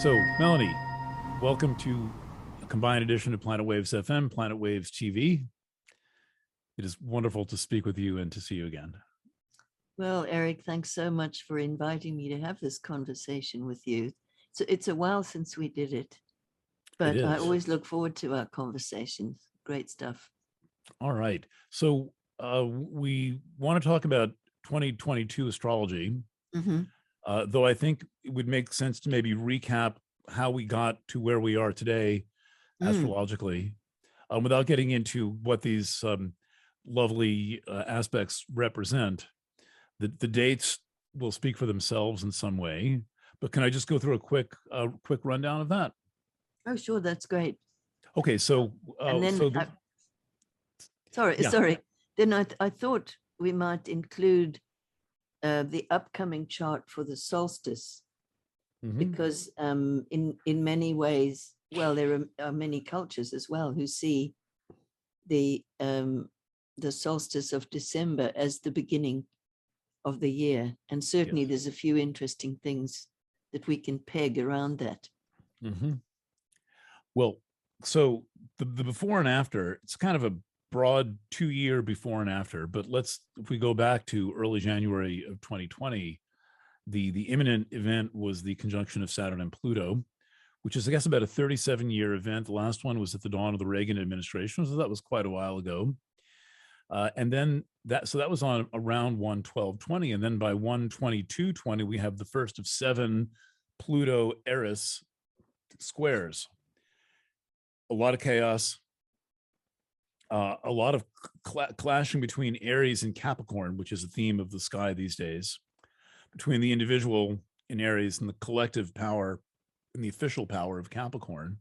So, Melanie, welcome to a combined edition of Planet Waves FM, Planet Waves TV. It is wonderful to speak with you and to see you again. Well, Eric, thanks so much for inviting me to have this conversation with you. So it's a while since we did it, but I always look forward to our conversations. Great stuff. All right. So we want to talk about 2022 astrology, though I think it would make sense to maybe recap how we got to where we are today astrologically, without getting into what these lovely aspects represent. The dates will speak for themselves in some way, but can I just go through a quick rundown of that? Oh, sure, that's great. Okay, so and then sorry. Then I thought we might include the upcoming chart for the solstice, because in many ways, well, there are many cultures as well who see the solstice of December as the beginning of the year, and certainly there's a few interesting things that we can peg around that. Well, so the before and after, it's kind of a broad 2-year before and after, but if we go back to early January of 2020, the imminent event was the conjunction of Saturn and Pluto, which is, I guess, about a 37-year event. The last one was at the dawn of the Reagan administration, so that was quite a while ago. And then that was on around 1/12/20, and then by 1/22/20, we have the first of 7 Pluto Eris squares. A lot of chaos, a lot of clashing between Aries and Capricorn, which is a theme of the sky these days, between the individual in Aries and the collective power and the official power of Capricorn.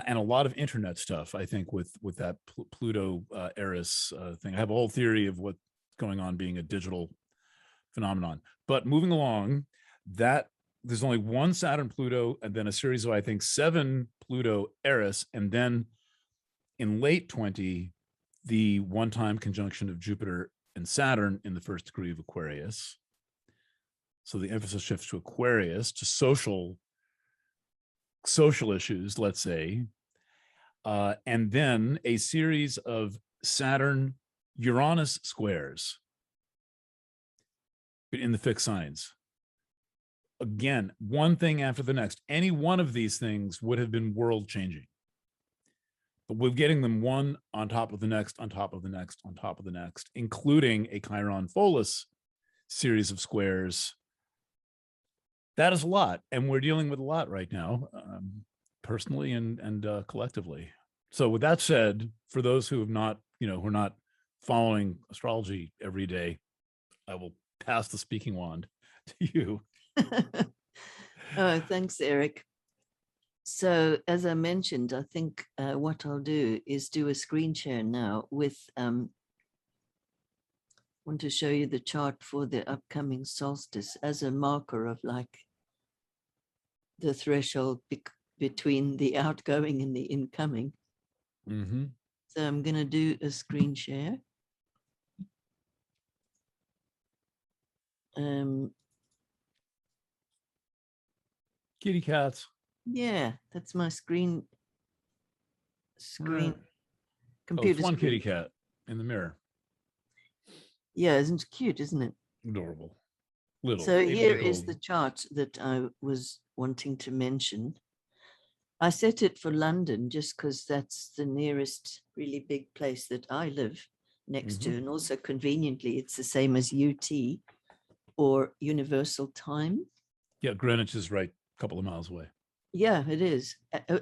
And a lot of internet stuff, I think, with that Pluto Eris thing. I have a whole theory of what's going on being a digital phenomenon. But moving along, there's only one Saturn Pluto, and then a series of, I think, 7 Pluto Eris, and then in late 20, the one-time conjunction of Jupiter and Saturn in the first degree of Aquarius. So the emphasis shifts to Aquarius, to social issues, let's say, and then a series of Saturn-Uranus squares in the fixed signs. Again, one thing after the next. Any one of these things would have been world-changing, but we're getting them one on top of the next, on top of the next, on top of the next, including a Chiron-Pholus series of squares. That is a lot, and we're dealing with a lot right now, personally and collectively. So with that said, for those who have not, who are not following astrology every day, I will pass the speaking wand to you. Oh, thanks, Eric. So as I mentioned, I think what I'll do is do a screen share now with want to show you the chart for the upcoming solstice as a marker of like the threshold between the outgoing and the incoming. So I'm going to do a screen share. Kitty cats. Yeah, that's my screen. Computer. It's one kitty cat in the mirror. Yeah, isn't it cute, isn't it? Adorable. Little. So here is the chart that I was wanting to mention. I set it for London just because that's the nearest really big place that I live next to, and also conveniently it's the same as UT or Universal Time. Yeah, Greenwich is right a couple of miles away. Yeah, it is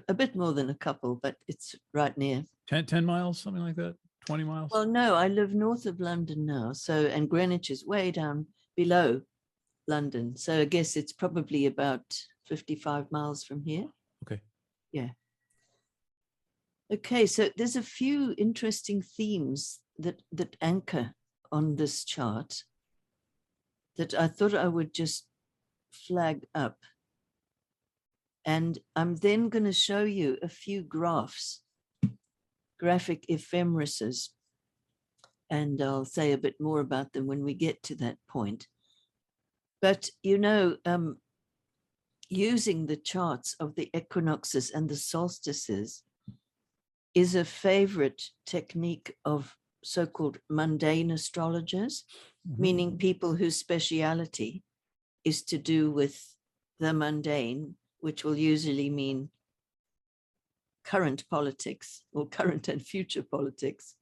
a bit more than a couple, but it's right near. 10 miles, something like that. 20 miles. Well, no, I live north of London now, and Greenwich is way down below London, so I guess it's probably about 55 miles from here. Okay. Yeah. Okay, so there's a few interesting themes that anchor on this chart that I thought I would just flag up. And I'm then going to show you a few graphic ephemerises, and I'll say a bit more about them when we get to that point. But, using the charts of the equinoxes and the solstices is a favorite technique of so-called mundane astrologers, meaning people whose speciality is to do with the mundane, which will usually mean current politics or current and future politics.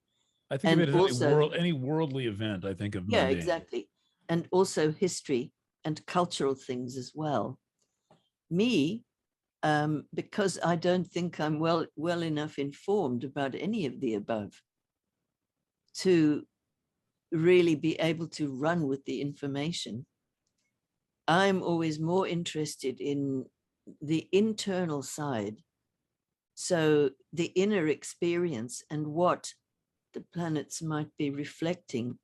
I think and of it as also, any worldly event. I think of yeah, mundane. exactly. And also history and cultural things as well. Me, because I don't think I'm well enough informed about any of the above to really be able to run with the information, I'm always more interested in the internal side. So the inner experience and what the planets might be reflecting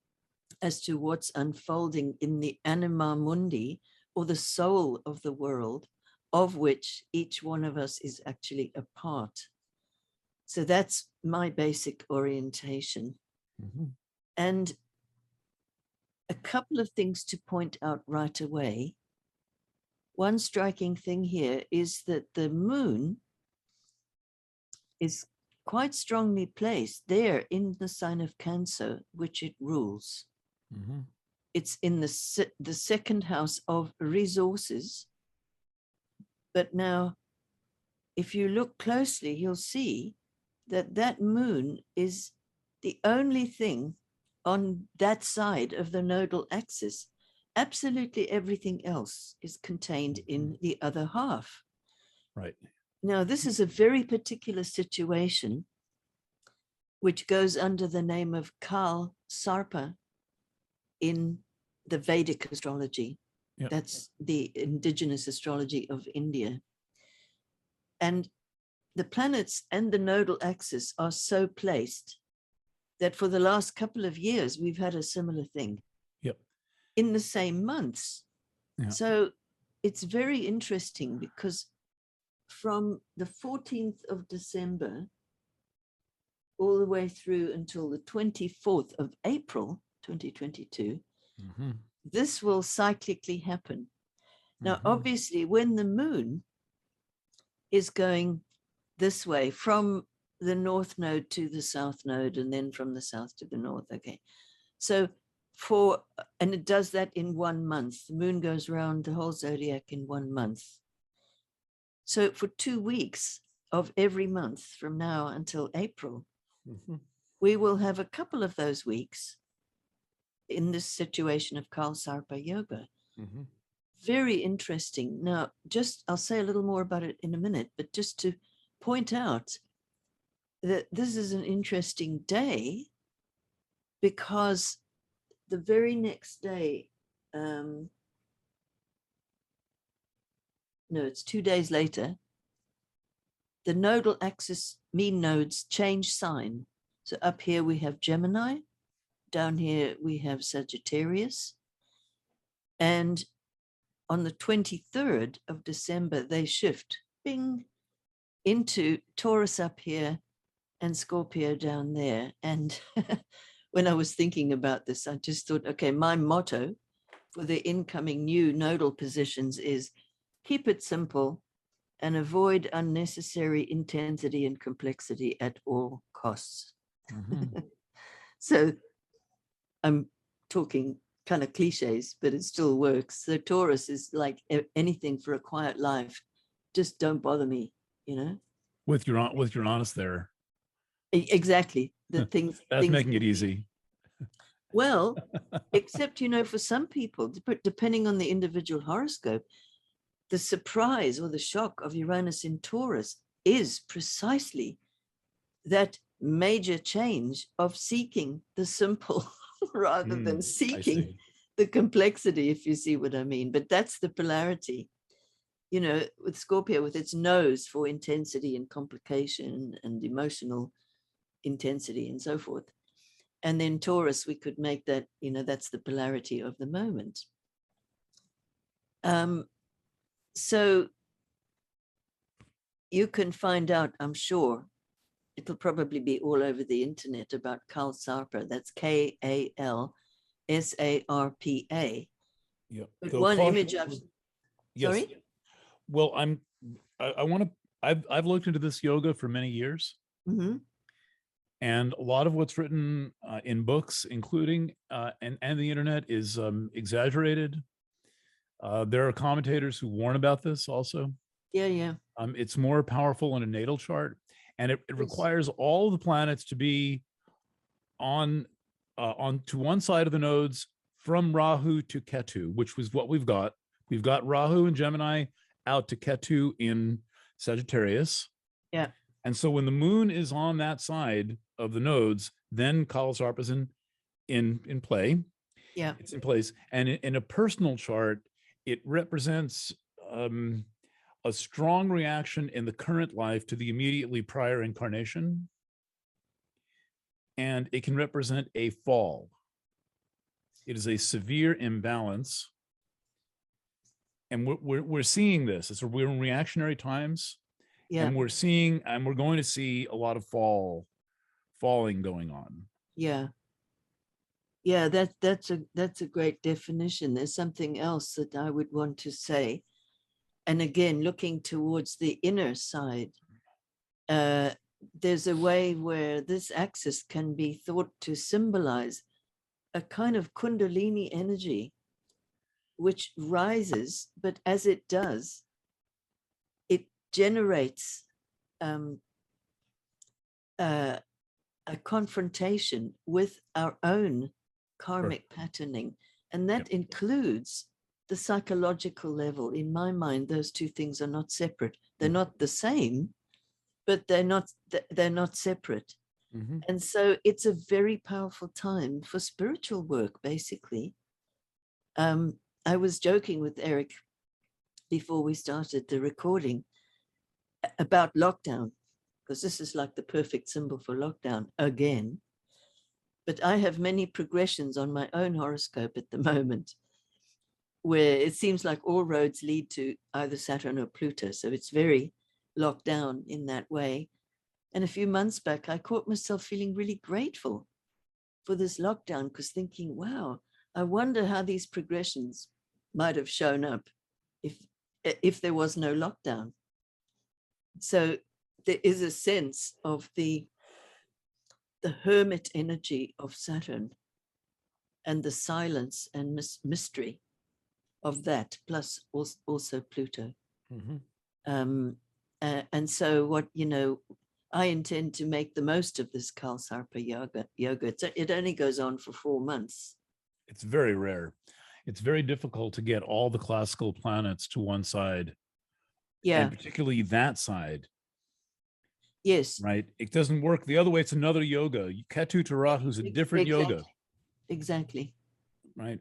as to what's unfolding in the anima mundi, or the soul of the world, of which each one of us is actually a part. So that's my basic orientation. And a couple of things to point out right away. One striking thing here is that the moon is quite strongly placed there in the sign of Cancer, which it rules. It's in the second house of resources. But now, if you look closely, you'll see that that moon is the only thing on that side of the nodal axis. Absolutely everything else is contained in the other half. Right. Now, this is a very particular situation, which goes under the name of Kal Sarpa in the Vedic astrology. Yep. That's the indigenous astrology of India. And the planets and the nodal axis are so placed that for the last couple of years, we've had a similar thing. Yep. In the same months. Yep. So it's very interesting because from the 14th of December all the way through until the 24th of April, 2022, this will cyclically happen. Now, obviously, when the moon is going this way from the north node to the south node, and then from the south to the north, okay. So and it does that in 1 month. The moon goes around the whole zodiac in 1 month. So for 2 weeks of every month from now until April, we will have a couple of those weeks in this situation of Kal Sarpa Yoga. Very interesting. Now, I'll say a little more about it in a minute, but just to point out that this is an interesting day because the very next day, it's 2 days later, the nodal axis mean nodes change sign. So up here we have Gemini, down here we have Sagittarius, and on the 23rd of December, they shift, bing, into Taurus up here and Scorpio down there. And when I was thinking about this, I just thought, okay, my motto for the incoming new nodal positions is keep it simple and avoid unnecessary intensity and complexity at all costs. So I'm talking kind of cliches, but it still works. So Taurus is like anything for a quiet life. Just don't bother me, With Uranus there. Exactly. The things that's making it easy. Well, except, for some people, depending on the individual horoscope, the surprise or the shock of Uranus in Taurus is precisely that major change of seeking the simple rather than seeking the complexity, if you see what I mean. But that's the polarity, with Scorpio, with its nose for intensity and complication and emotional intensity and so forth. And then Taurus, we could make that, that's the polarity of the moment. So you can find out, I'm sure, it'll probably be all over the internet about Kal Sarpa. That's Kalsarpa. Yep. But one image of, yes. sorry? Well, I want to, I've looked into this yoga for many years. Mm-hmm. And a lot of what's written in books, including and the internet, is exaggerated. There are commentators who warn about this also. Yeah, yeah. It's more powerful in a natal chart, and it Yes. requires all the planets to be on to one side of the nodes from Rahu to Ketu, which was what we've got. We've got Rahu in Gemini out to Ketu in Sagittarius. Yeah. And so when the moon is on that side of the nodes, then Kalasarpa is in play. Yeah. It's in place. And in a personal chart, it represents a strong reaction in the current life to the immediately prior incarnation. And it can represent a fall. It is a severe imbalance. And we're seeing this. We're in reactionary times. Yeah. And we're going to see a lot of falling going on. Yeah. Yeah, that's a great definition. There's something else that I would want to say. And again, looking towards the inner side, there's a way where this axis can be thought to symbolize a kind of Kundalini energy, which rises, but as it does, it generates a confrontation with our own karmic patterning. And that includes the psychological level. In my mind, those two things are not separate. They're not the same, but they're not separate. Mm-hmm. And so it's a very powerful time for spiritual work, basically. I was joking with Eric before we started the recording about lockdown, because this is like the perfect symbol for lockdown again. But I have many progressions on my own horoscope at the moment, where it seems like all roads lead to either Saturn or Pluto. So it's very locked down in that way. And a few months back, I caught myself feeling really grateful for this lockdown, because thinking, wow, I wonder how these progressions might have shown up if there was no lockdown. So there is a sense of the hermit energy of Saturn and the silence and mystery of that, plus also Pluto. Mm-hmm. And so what, I intend to make the most of this Kalsarpa yoga. It only goes on for 4 months. It's very rare. It's very difficult to get all the classical planets to one side. Yeah. And particularly that side. Yes. Right. It doesn't work the other way. It's another yoga. Ketu to Rahu is a different yoga. Exactly. Right.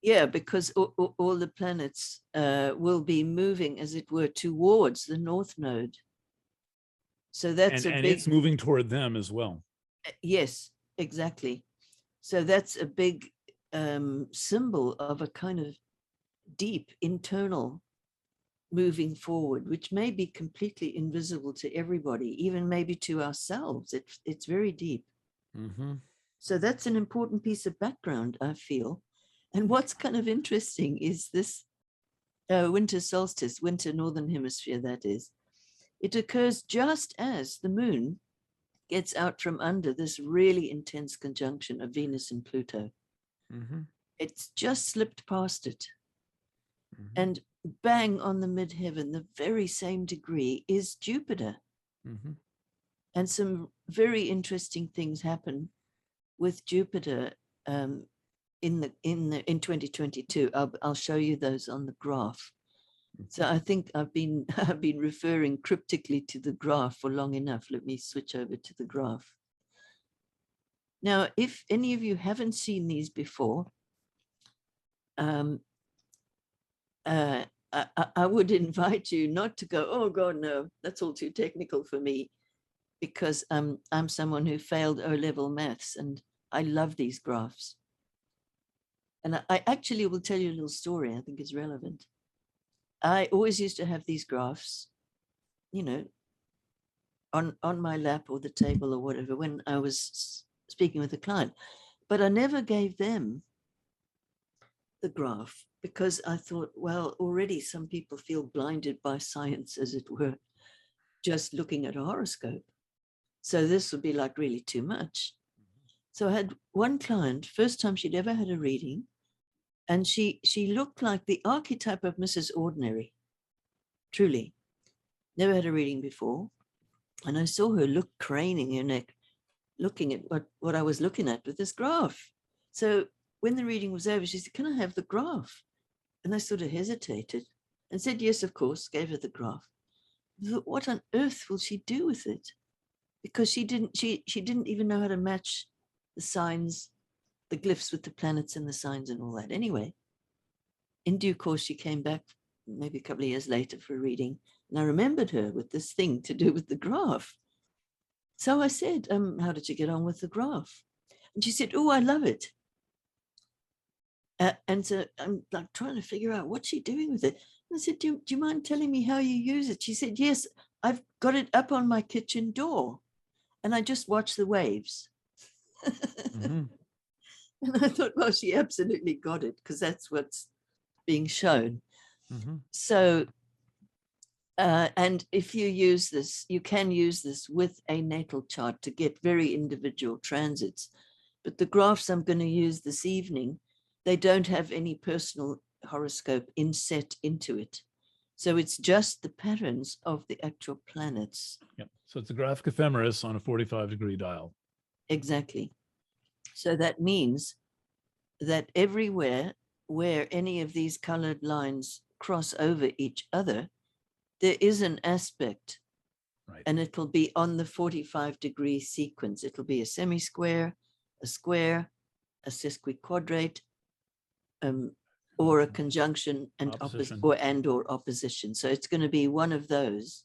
Yeah, because all the planets will be moving, as it were, towards the north node. So that's and it's moving toward them as well. Yes, exactly. So that's a big symbol of a kind of deep internal moving forward, which may be completely invisible to everybody, even maybe to ourselves. It's very deep. Mm-hmm. So that's an important piece of background, I feel. And what's kind of interesting is this winter solstice, winter northern hemisphere, that is. It occurs just as the moon gets out from under this really intense conjunction of Venus and Pluto. Mm-hmm. It's just slipped past it. Mm-hmm. And bang on the midheaven, the very same degree, is Jupiter. Mm-hmm. And some very interesting things happen with Jupiter in 2022. I'll show you those on the graph. So I think I've been referring cryptically to the graph for long enough. Let me switch over to the graph. Now, if any of you haven't seen these before, I would invite you not to go, oh God, no, that's all too technical for me, because I'm someone who failed O-level maths, and I love these graphs. And I actually will tell you a little story I think is relevant. I always used to have these graphs, on my lap or the table or whatever when I was speaking with a client, but I never gave them the graph because I thought, well, already some people feel blinded by science, as it were, just looking at a horoscope. So this would be like really too much. So I had one client, first time she'd ever had a reading, and she looked like the archetype of Mrs. Ordinary, truly. Never had a reading before. And I saw her look, craning her neck, looking at what I was looking at with this graph. So when the reading was over, she said, can I have the graph? And I sort of hesitated and said, yes, of course, gave her the graph. I thought, what on earth will she do with it? Because she didn't even know how to match the signs, the glyphs with the planets and the signs and all that. Anyway, in due course, she came back maybe a couple of years later for a reading, and I remembered her with this thing to do with the graph. So I said, how did you get on with the graph? And she said, oh, I love it. And so I'm like trying to figure out what's she doing with it. And I said, do you mind telling me how you use it? She said, yes, I've got it up on my kitchen door and I just watch the waves. Mm-hmm. And I thought, well, she absolutely got it because that's what's being shown. Mm-hmm. So, and if you use this, you can use this with a natal chart to get very individual transits. But the graphs I'm going to use this evening, they don't have any personal horoscope inset into it. So it's just the patterns of the actual planets. Yep. So it's a graphic ephemeris on a 45-degree dial. Exactly. So that means that everywhere where any of these colored lines cross over each other, there is an aspect, right, and it'll be on the 45-degree sequence. It'll be a semi-square, a square, a sesquiquadrate, or a conjunction and opposition. or opposition. So it's going to be one of those.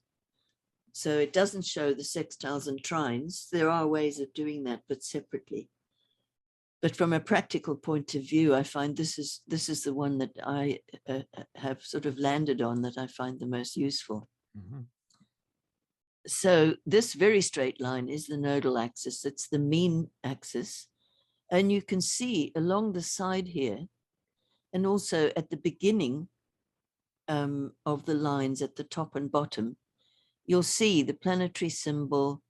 So it doesn't show the sextiles and trines. There are ways of doing that, but separately. But from a practical point of view, I find this is the one that I have sort of landed on that I find the most useful. Mm-hmm. So this very straight line is the nodal axis. It's the mean axis. And you can see along the side here, and also at the beginning of the lines at the top and bottom, you'll see the planetary symbol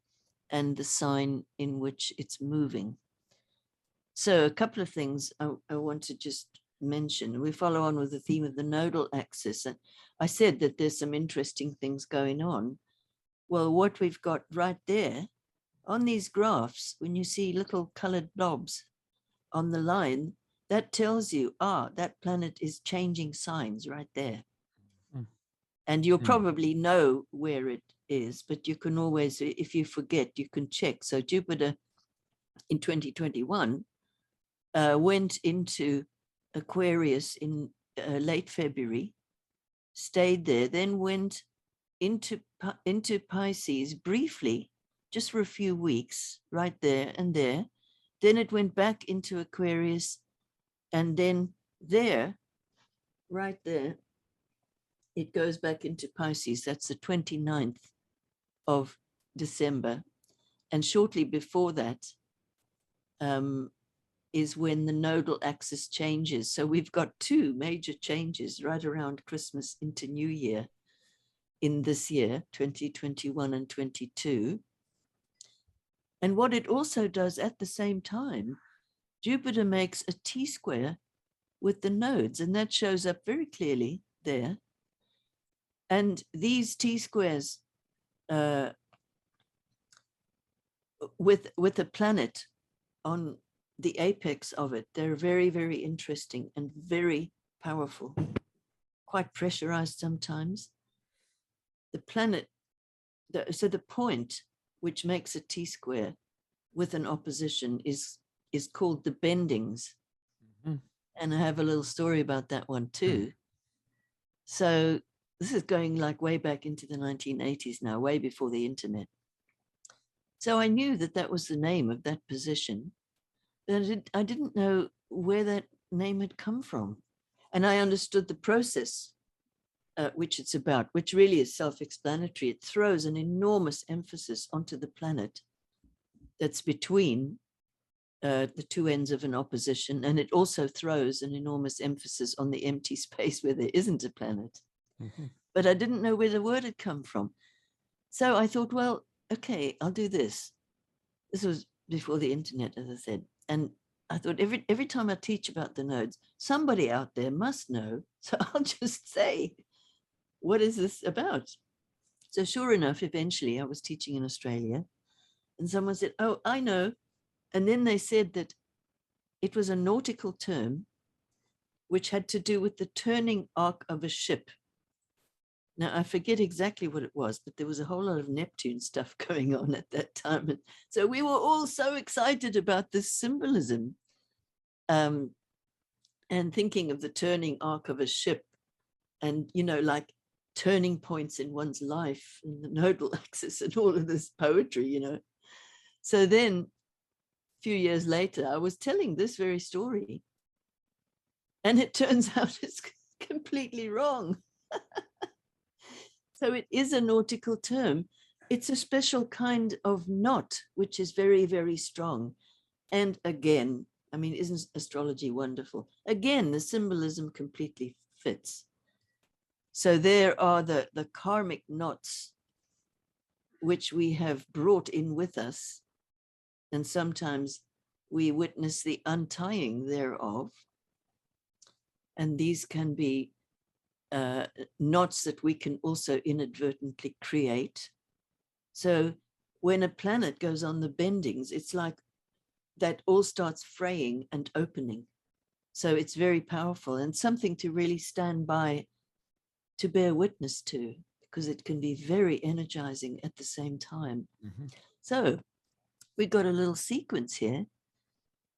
and the sign in which it's moving. So a couple of things I want to just mention. We follow on with the theme of the nodal axis. And I said that there's some interesting things going on. Well, what we've got right there on these graphs, when you see little colored blobs on the line, that tells you, that planet is changing signs right there. Mm. And you'll probably know where it is, but you can always, if you forget, you can check. So Jupiter in 2021 went into Aquarius in late February, stayed there, then went into Pisces briefly, just for a few weeks, right there and there. Then it went back into Aquarius, and then there, right there, it goes back into Pisces. That's the 29th of December. And shortly before that is when the nodal axis changes. So we've got two major changes right around Christmas into New Year in this year, 2021 and 22. And what it also does at the same time, Jupiter makes a T-square with the nodes, and that shows up very clearly there. And these T-squares with a planet on the apex of it, they're very, very interesting and very powerful, quite pressurized sometimes. The planet, so the point which makes a T-square with an opposition is called the bendings. Mm-hmm. And I have a little story about that one too. Mm. So this is going like way back into the 1980s now, way before the internet. So I knew that that was the name of that position, but I didn't know where that name had come from. And I understood the process which it's about, which really is self-explanatory. It throws an enormous emphasis onto the planet that's between the two ends of an opposition, and it also throws an enormous emphasis on the empty space where there isn't a planet. Mm-hmm. But I didn't know where the word had come from. So I thought, well, okay, I'll do this. This was before the internet, as I said. And I thought every time I teach about the nodes, somebody out there must know. So I'll just say, what is this about? So sure enough, eventually I was teaching in Australia and someone said, oh, I know. And then they said that it was a nautical term which had to do with the turning arc of a ship. Now, I forget exactly what it was, but there was a whole lot of Neptune stuff going on at that time. And so we were all so excited about this symbolism and thinking of the turning arc of a ship and, you know, like turning points in one's life and the Nodal Axis and all of this poetry, you know. So then a few years later, I was telling this very story. And it turns out it's completely wrong. So it is a nautical term. It's a special kind of knot, which is very, very strong. And again, I mean, isn't astrology wonderful? Again, the symbolism completely fits. So there are the karmic knots, which we have brought in with us. And sometimes we witness the untying thereof. And these can be knots that we can also inadvertently create. So when a planet goes on the bendings, it's like that all starts fraying and opening. So it's very powerful and something to really stand by, to bear witness to, because it can be very energizing at the same time. Mm-hmm. So we got a little sequence here,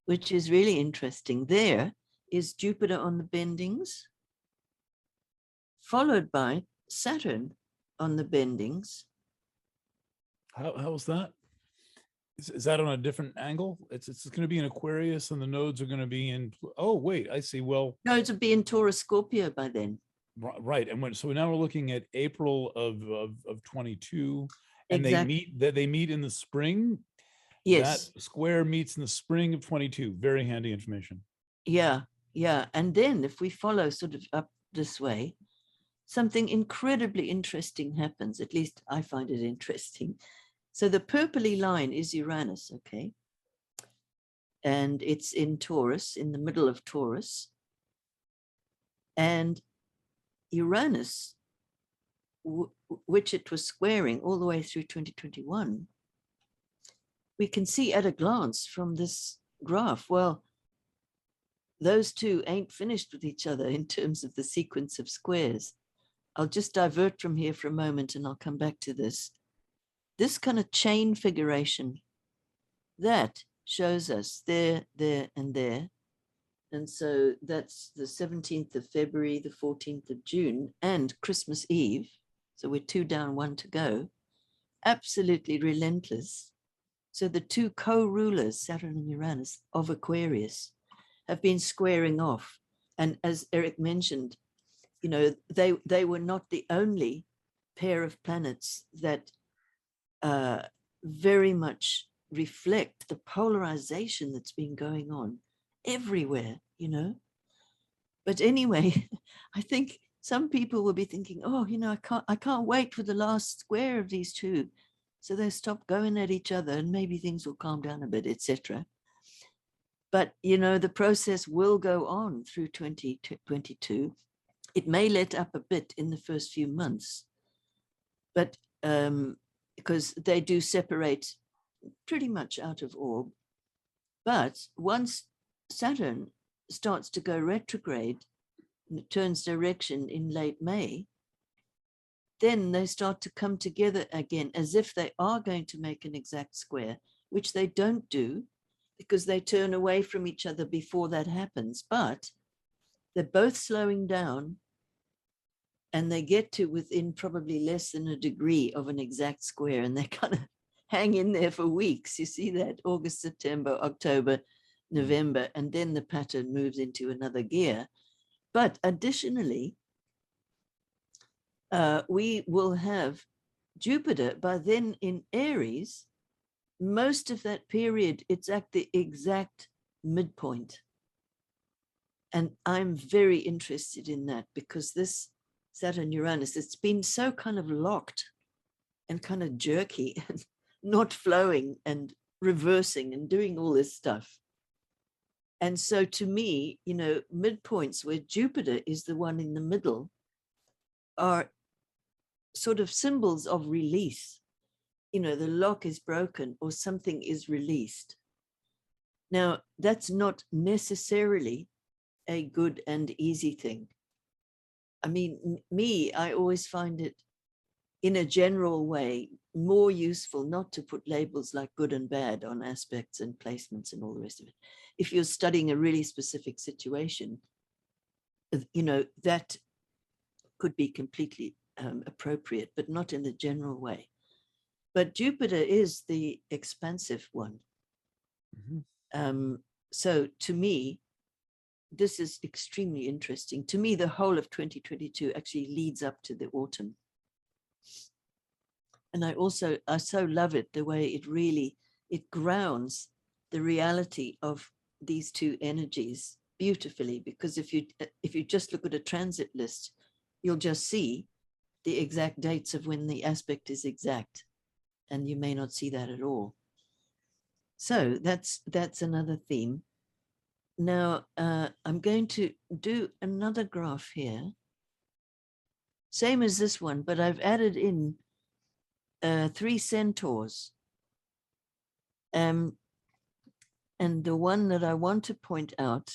which is really interesting. There is Jupiter on the bendings, followed by Saturn on the bendings. How's that? Is that on a different angle? It's going to be in Aquarius and the nodes are going to be in, oh, wait, I see. Well, nodes will be in Taurus Scorpio by then. Right. And so now we're looking at April of 22 and exactly. they meet in the spring. Yes. That square meets in the spring of 22. Very handy information. Yeah. Yeah. And then if we follow sort of up this way, something incredibly interesting happens. At least I find it interesting. So the purpley line is Uranus, okay? And it's in Taurus, in the middle of Taurus. And Uranus, which it was squaring all the way through 2021, we can see at a glance from this graph, well, those two ain't finished with each other in terms of the sequence of squares. I'll just divert from here for a moment and I'll come back to this. This kind of chain figuration, that shows us there, there, and there. And so that's the 17th of February, the 14th of June, and Christmas Eve. So we're 2 down, 1 to go. Absolutely relentless. So the two co-rulers, Saturn and Uranus, of Aquarius, have been squaring off. And as Eric mentioned, you know, they were not the only pair of planets that very much reflect the polarization that's been going on everywhere, you know. But anyway, I think some people will be thinking, oh, you know, I can't wait for the last square of these two. So they stop going at each other and maybe things will calm down a bit, etc. But, you know, the process will go on through 2022. It may let up a bit in the first few months, but because they do separate pretty much out of orb. But once Saturn starts to go retrograde and it turns direction in late May, then they start to come together again as if they are going to make an exact square, which they don't do because they turn away from each other before that happens. But they're both slowing down and they get to within probably less than a degree of an exact square, and they kind of hang in there for weeks. You see that August, September, October, November, and then the pattern moves into another gear. But additionally, we will have Jupiter by then in Eris, most of that period, it's at the exact midpoint. And I'm very interested in that because this Saturn Uranus, it's been so kind of locked and kind of jerky and not flowing and reversing and doing all this stuff. And so to me, you know, midpoints where Jupiter is the one in the middle are sort of symbols of release. You know, the lock is broken or something is released. Now, that's not necessarily a good and easy thing. I mean, I always find it in a general way more useful not to put labels like good and bad on aspects and placements and all the rest of it. If you're studying a really specific situation, you know, that could be completely appropriate, but not in the general way. But Jupiter is the expansive one. So to me, this is extremely interesting. To me, the whole of 2022 actually leads up to the autumn. And I so love it, the way it grounds the reality of these two energies beautifully, because if you just look at a transit list, you'll just see the exact dates of when the aspect is exact, and you may not see that at all. So that's another theme. Now, I'm going to do another graph here, same as this one, but I've added in 3 centaurs. And the one that I want to point out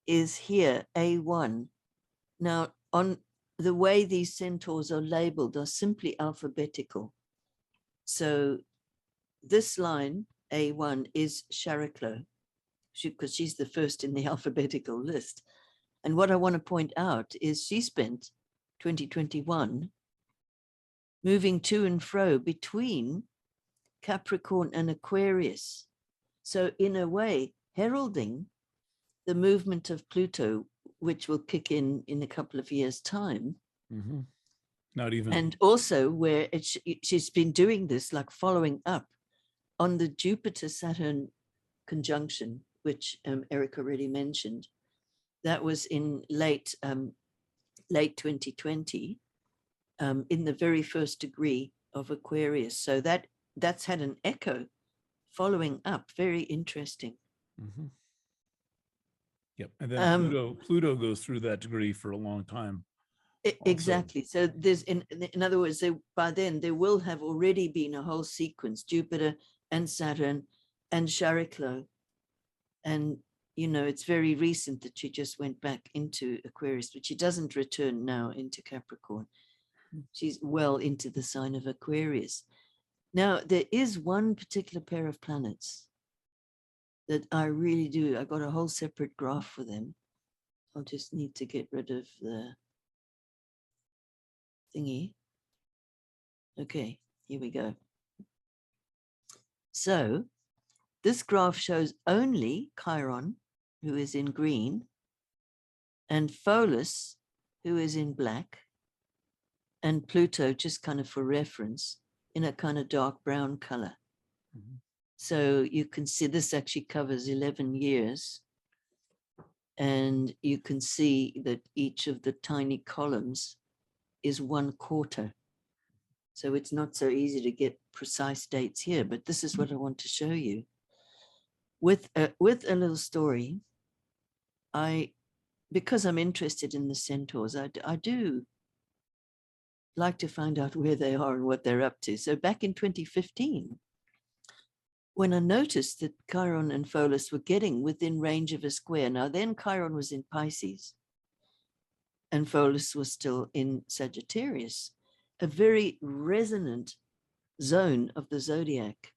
is here, A1. Now, on the way these centaurs are labeled are simply alphabetical. So this line, A1, is Chariclo, because she's the first in the alphabetical list. And what I want to point out is she spent 2021 moving to and fro between Capricorn and Aquarius. So in a way, heralding the movement of Pluto, which will kick in a couple of years' time. Not even. And also where she's been doing this, like following up on the Jupiter-Saturn conjunction, which Eric already mentioned. That was in late 2020, in the very first degree of Aquarius. So that's had an echo following up. Very interesting. Yep. And then Pluto goes through that degree for a long time. Exactly. So there's, in other words, by then there will have already been a whole sequence, Jupiter and Saturn and Chariclo. And, you know, it's very recent that she just went back into Aquarius, but she doesn't return now into Capricorn. She's well into the sign of Aquarius. Now, there is one particular pair of planets that I really do. I got a whole separate graph for them. I'll just need to get rid of the thingy. Okay, here we go. So this graph shows only Chiron, who is in green, and Pholus, who is in black, and Pluto, just kind of for reference, in a kind of dark brown color. So you can see this actually covers 11 years. And you can see that each of the tiny columns is 1/4. So it's not so easy to get precise dates here, but this is what I want to show you. With a little story, because I'm interested in the centaurs, I do like to find out where they are and what they're up to. So back in 2015, when I noticed that Chiron and Pholus were getting within range of a square. Now then Chiron was in Pisces and Pholus was still in Sagittarius, a very resonant zone of the zodiac,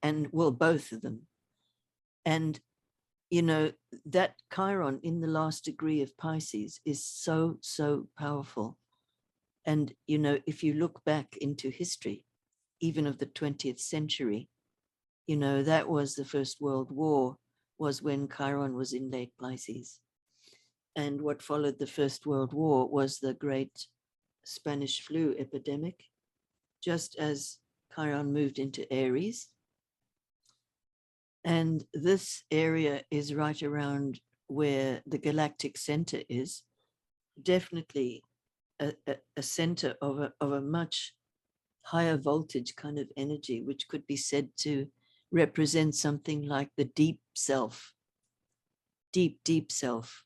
and well, both of them. And, you know, that Chiron in the last degree of Pisces is so, so powerful. And, you know, if you look back into history, even of the 20th century, you know, that was the First World War, was when Chiron was in late Pisces. And what followed the First World War was the great Spanish flu epidemic, just as Chiron moved into Aries. And this area is right around where the galactic center is, definitely a center of a much higher voltage kind of energy, which could be said to represent something like the deep self, deep self,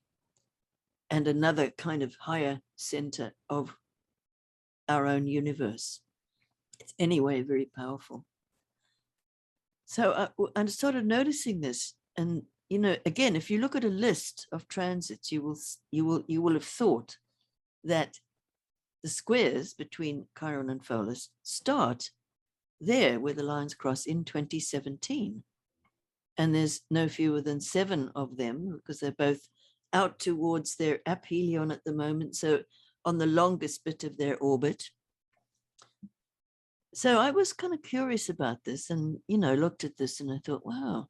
and another kind of higher center of our own universe. It's anyway very powerful. So I started noticing this, and you know, again, if you look at a list of transits, you will have thought that the squares between Chiron and Pholus start there where the lines cross in 2017, and there's no fewer than 7 of them because they're both out towards their aphelion at the moment, so on the longest bit of their orbit. So I was kind of curious about this, and you know, looked at this and I thought, wow,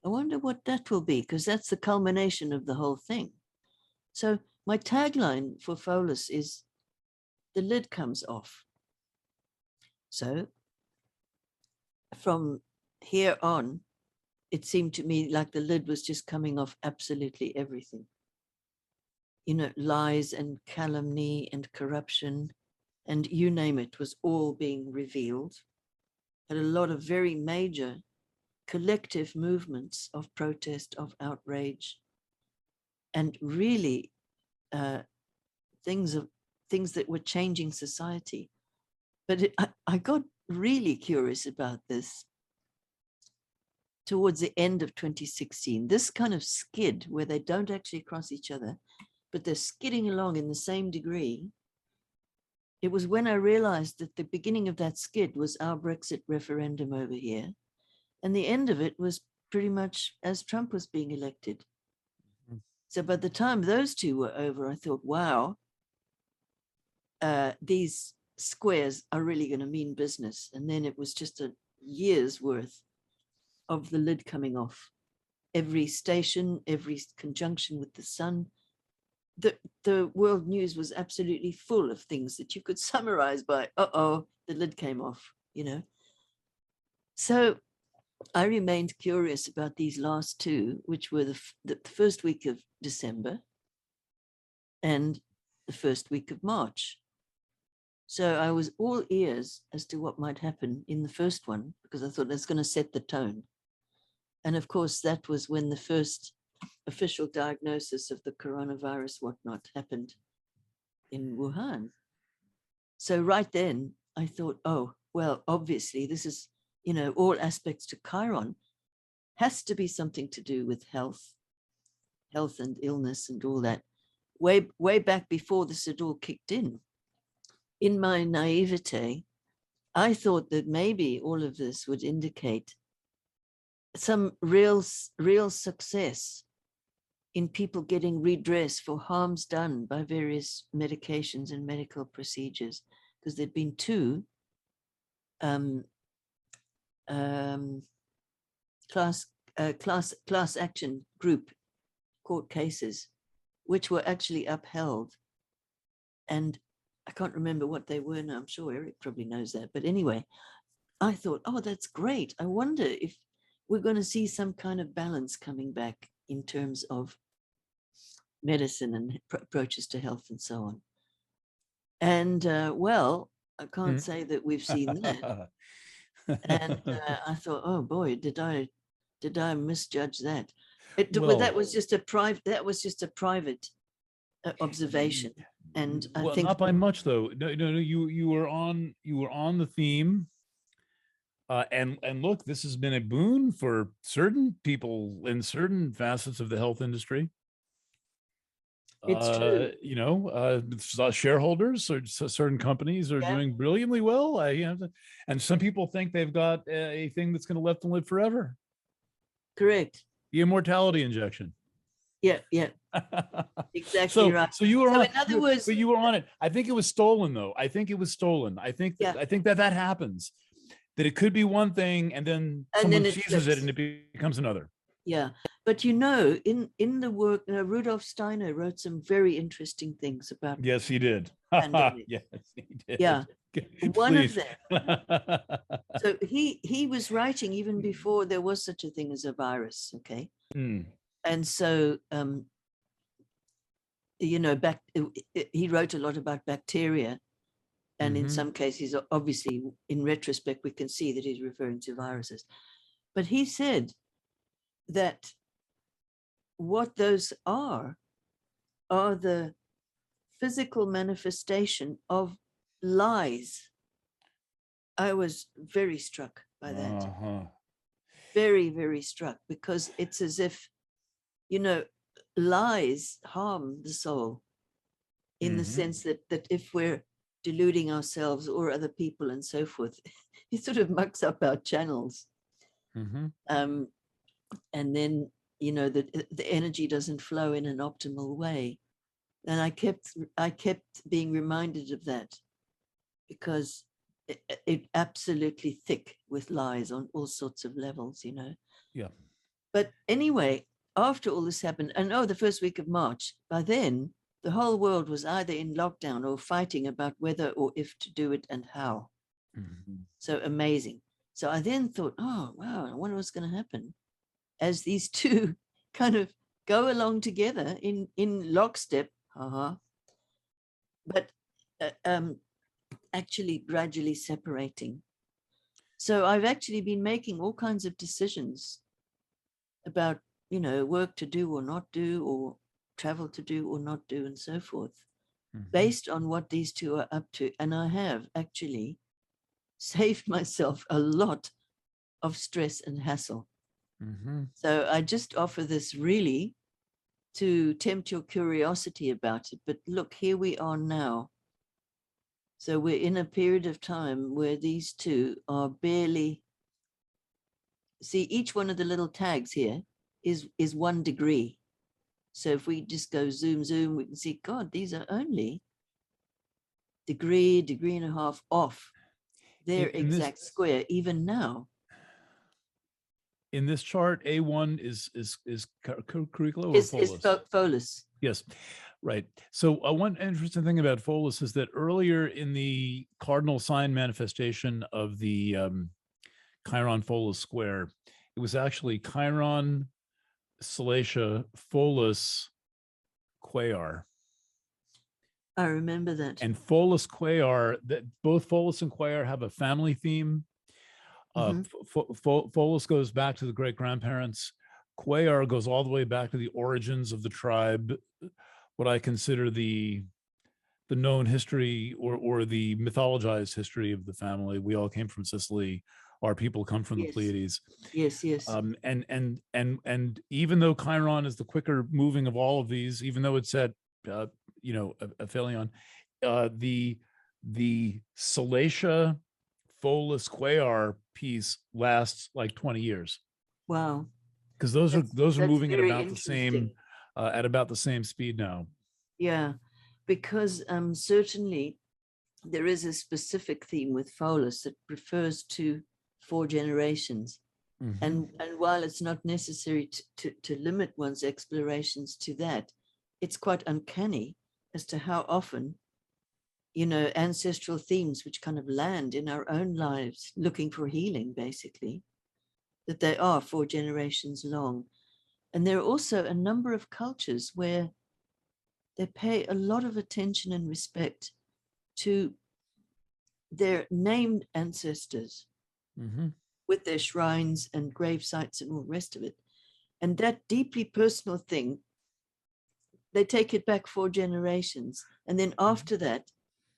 I wonder what that will be, because that's the culmination of the whole thing. So my tagline for Pholus is the lid comes off. So from here on, it seemed to me like the lid was just coming off absolutely everything. You know, lies and calumny and corruption, and you name it, was all being revealed. And a lot of very major collective movements of protest, of outrage, and really things that were changing society. But I got really curious about this towards the end of 2016, this kind of skid where they don't actually cross each other, but they're skidding along in the same degree. It was when I realized that the beginning of that skid was our Brexit referendum over here, and the end of it was pretty much as Trump was being elected. So by the time those two were over, I thought, wow, these squares are really going to mean business. And then it was just a year's worth of the lid coming off. Every station, every conjunction with the sun, the world news was absolutely full of things that you could summarize by, the lid came off, you know. So I remained curious about these last two, which were the first week of December and the first week of March. So I was all ears as to what might happen in the first one, because I thought that's going to set the tone. And of course, that was when the first official diagnosis of the coronavirus whatnot happened in Wuhan. So right then I thought, oh, well, obviously this is, you know, all aspects to Chiron has to be something to do with health and illness and all that. Way back before this had all kicked in. In my naivete, I thought that maybe all of this would indicate some real success in people getting redress for harms done by various medications and medical procedures, because there'd been 2 class action group court cases, which were actually upheld. And I can't remember what they were now. I'm sure Eric probably knows that. But anyway, I thought, oh, that's great. I wonder if we're going to see some kind of balance coming back in terms of medicine and approaches to health and so on. And well, I can't say that we've seen that. And I thought, oh boy, did I misjudge that? That was just a private observation. And I think not by much though. No, you were on the theme. And look, this has been a boon for certain people in certain facets of the health industry. It's true. You know, shareholders or certain companies are doing brilliantly well. And some people think they've got a thing that's going to let them live forever. Correct. The immortality injection. Yeah. Exactly right. So you were so on. In other words, but you were on it. I think it was stolen, though. I think that happens. That it could be one thing, and then someone seizes it, and it becomes another. Yeah, but you know, in the work, Rudolf Steiner wrote some very interesting things about Yes, he did. pandemic. Yes, he did. Yeah, one of Please. them. So he was writing even before there was such a thing as a virus. Okay, and so you know, he wrote a lot about bacteria, and in some cases, obviously, in retrospect, we can see that he's referring to viruses. But he said that what those are the physical manifestation of lies. I was very struck by that. Very, very struck, because it's as if, you know, lies harm the soul in the sense that if we're deluding ourselves or other people and so forth, it sort of mucks up our channels. And then, you know, the energy doesn't flow in an optimal way. And I kept being reminded of that, because it absolutely thick with lies on all sorts of levels, you know. Yeah. But anyway, after all this happened, and the first week of March, by then the whole world was either in lockdown or fighting about whether or if to do it and how. So amazing. So I then thought, oh wow, I wonder what's going to happen as these two kind of go along together in lockstep, but actually gradually separating. So I've actually been making all kinds of decisions about, you know, work to do or not do, or travel to do or not do, and so forth, based on what these two are up to. And I have actually saved myself a lot of stress and hassle. So I just offer this really to tempt your curiosity about it. But look, here we are now. So we're in a period of time where these two are barely, see, each one of the little tags here is 1 degree. So if we just go zoom, we can see, God, these are only degree and a half off their exact square, even now. In this chart, A1 is Curricula or Is Pholus? Pholus. Yes, right. So one interesting thing about Pholus is that earlier in the cardinal sign manifestation of the Chiron Pholus square, it was actually Chiron, Salacia, Pholus, Quaar. I remember that. And Pholus Quaar, that both Pholus and Quaar have a family theme. Pholus goes back to the great grandparents. Quaar goes all the way back to the origins of the tribe, what I consider the known history or the mythologized history of the family. We all came from Sicily. Our people come from the Pleiades. Yes. And even though Chiron is the quicker moving of all of these, even though it's at you know, aphelion, the Salacia Pholus Quaar piece lasts like 20 years. Wow. Because those are moving at about the same speed now. Yeah, because certainly there is a specific theme with Pholus that refers to 4 generations. And while it's not necessary to limit one's explorations to that, it's quite uncanny as to how often, you know, ancestral themes which kind of land in our own lives looking for healing, basically, that they are 4 generations long. And there are also a number of cultures where they pay a lot of attention and respect to their named ancestors with their shrines and grave sites and all the rest of it. And that deeply personal thing, they take it back 4 generations. And then after that,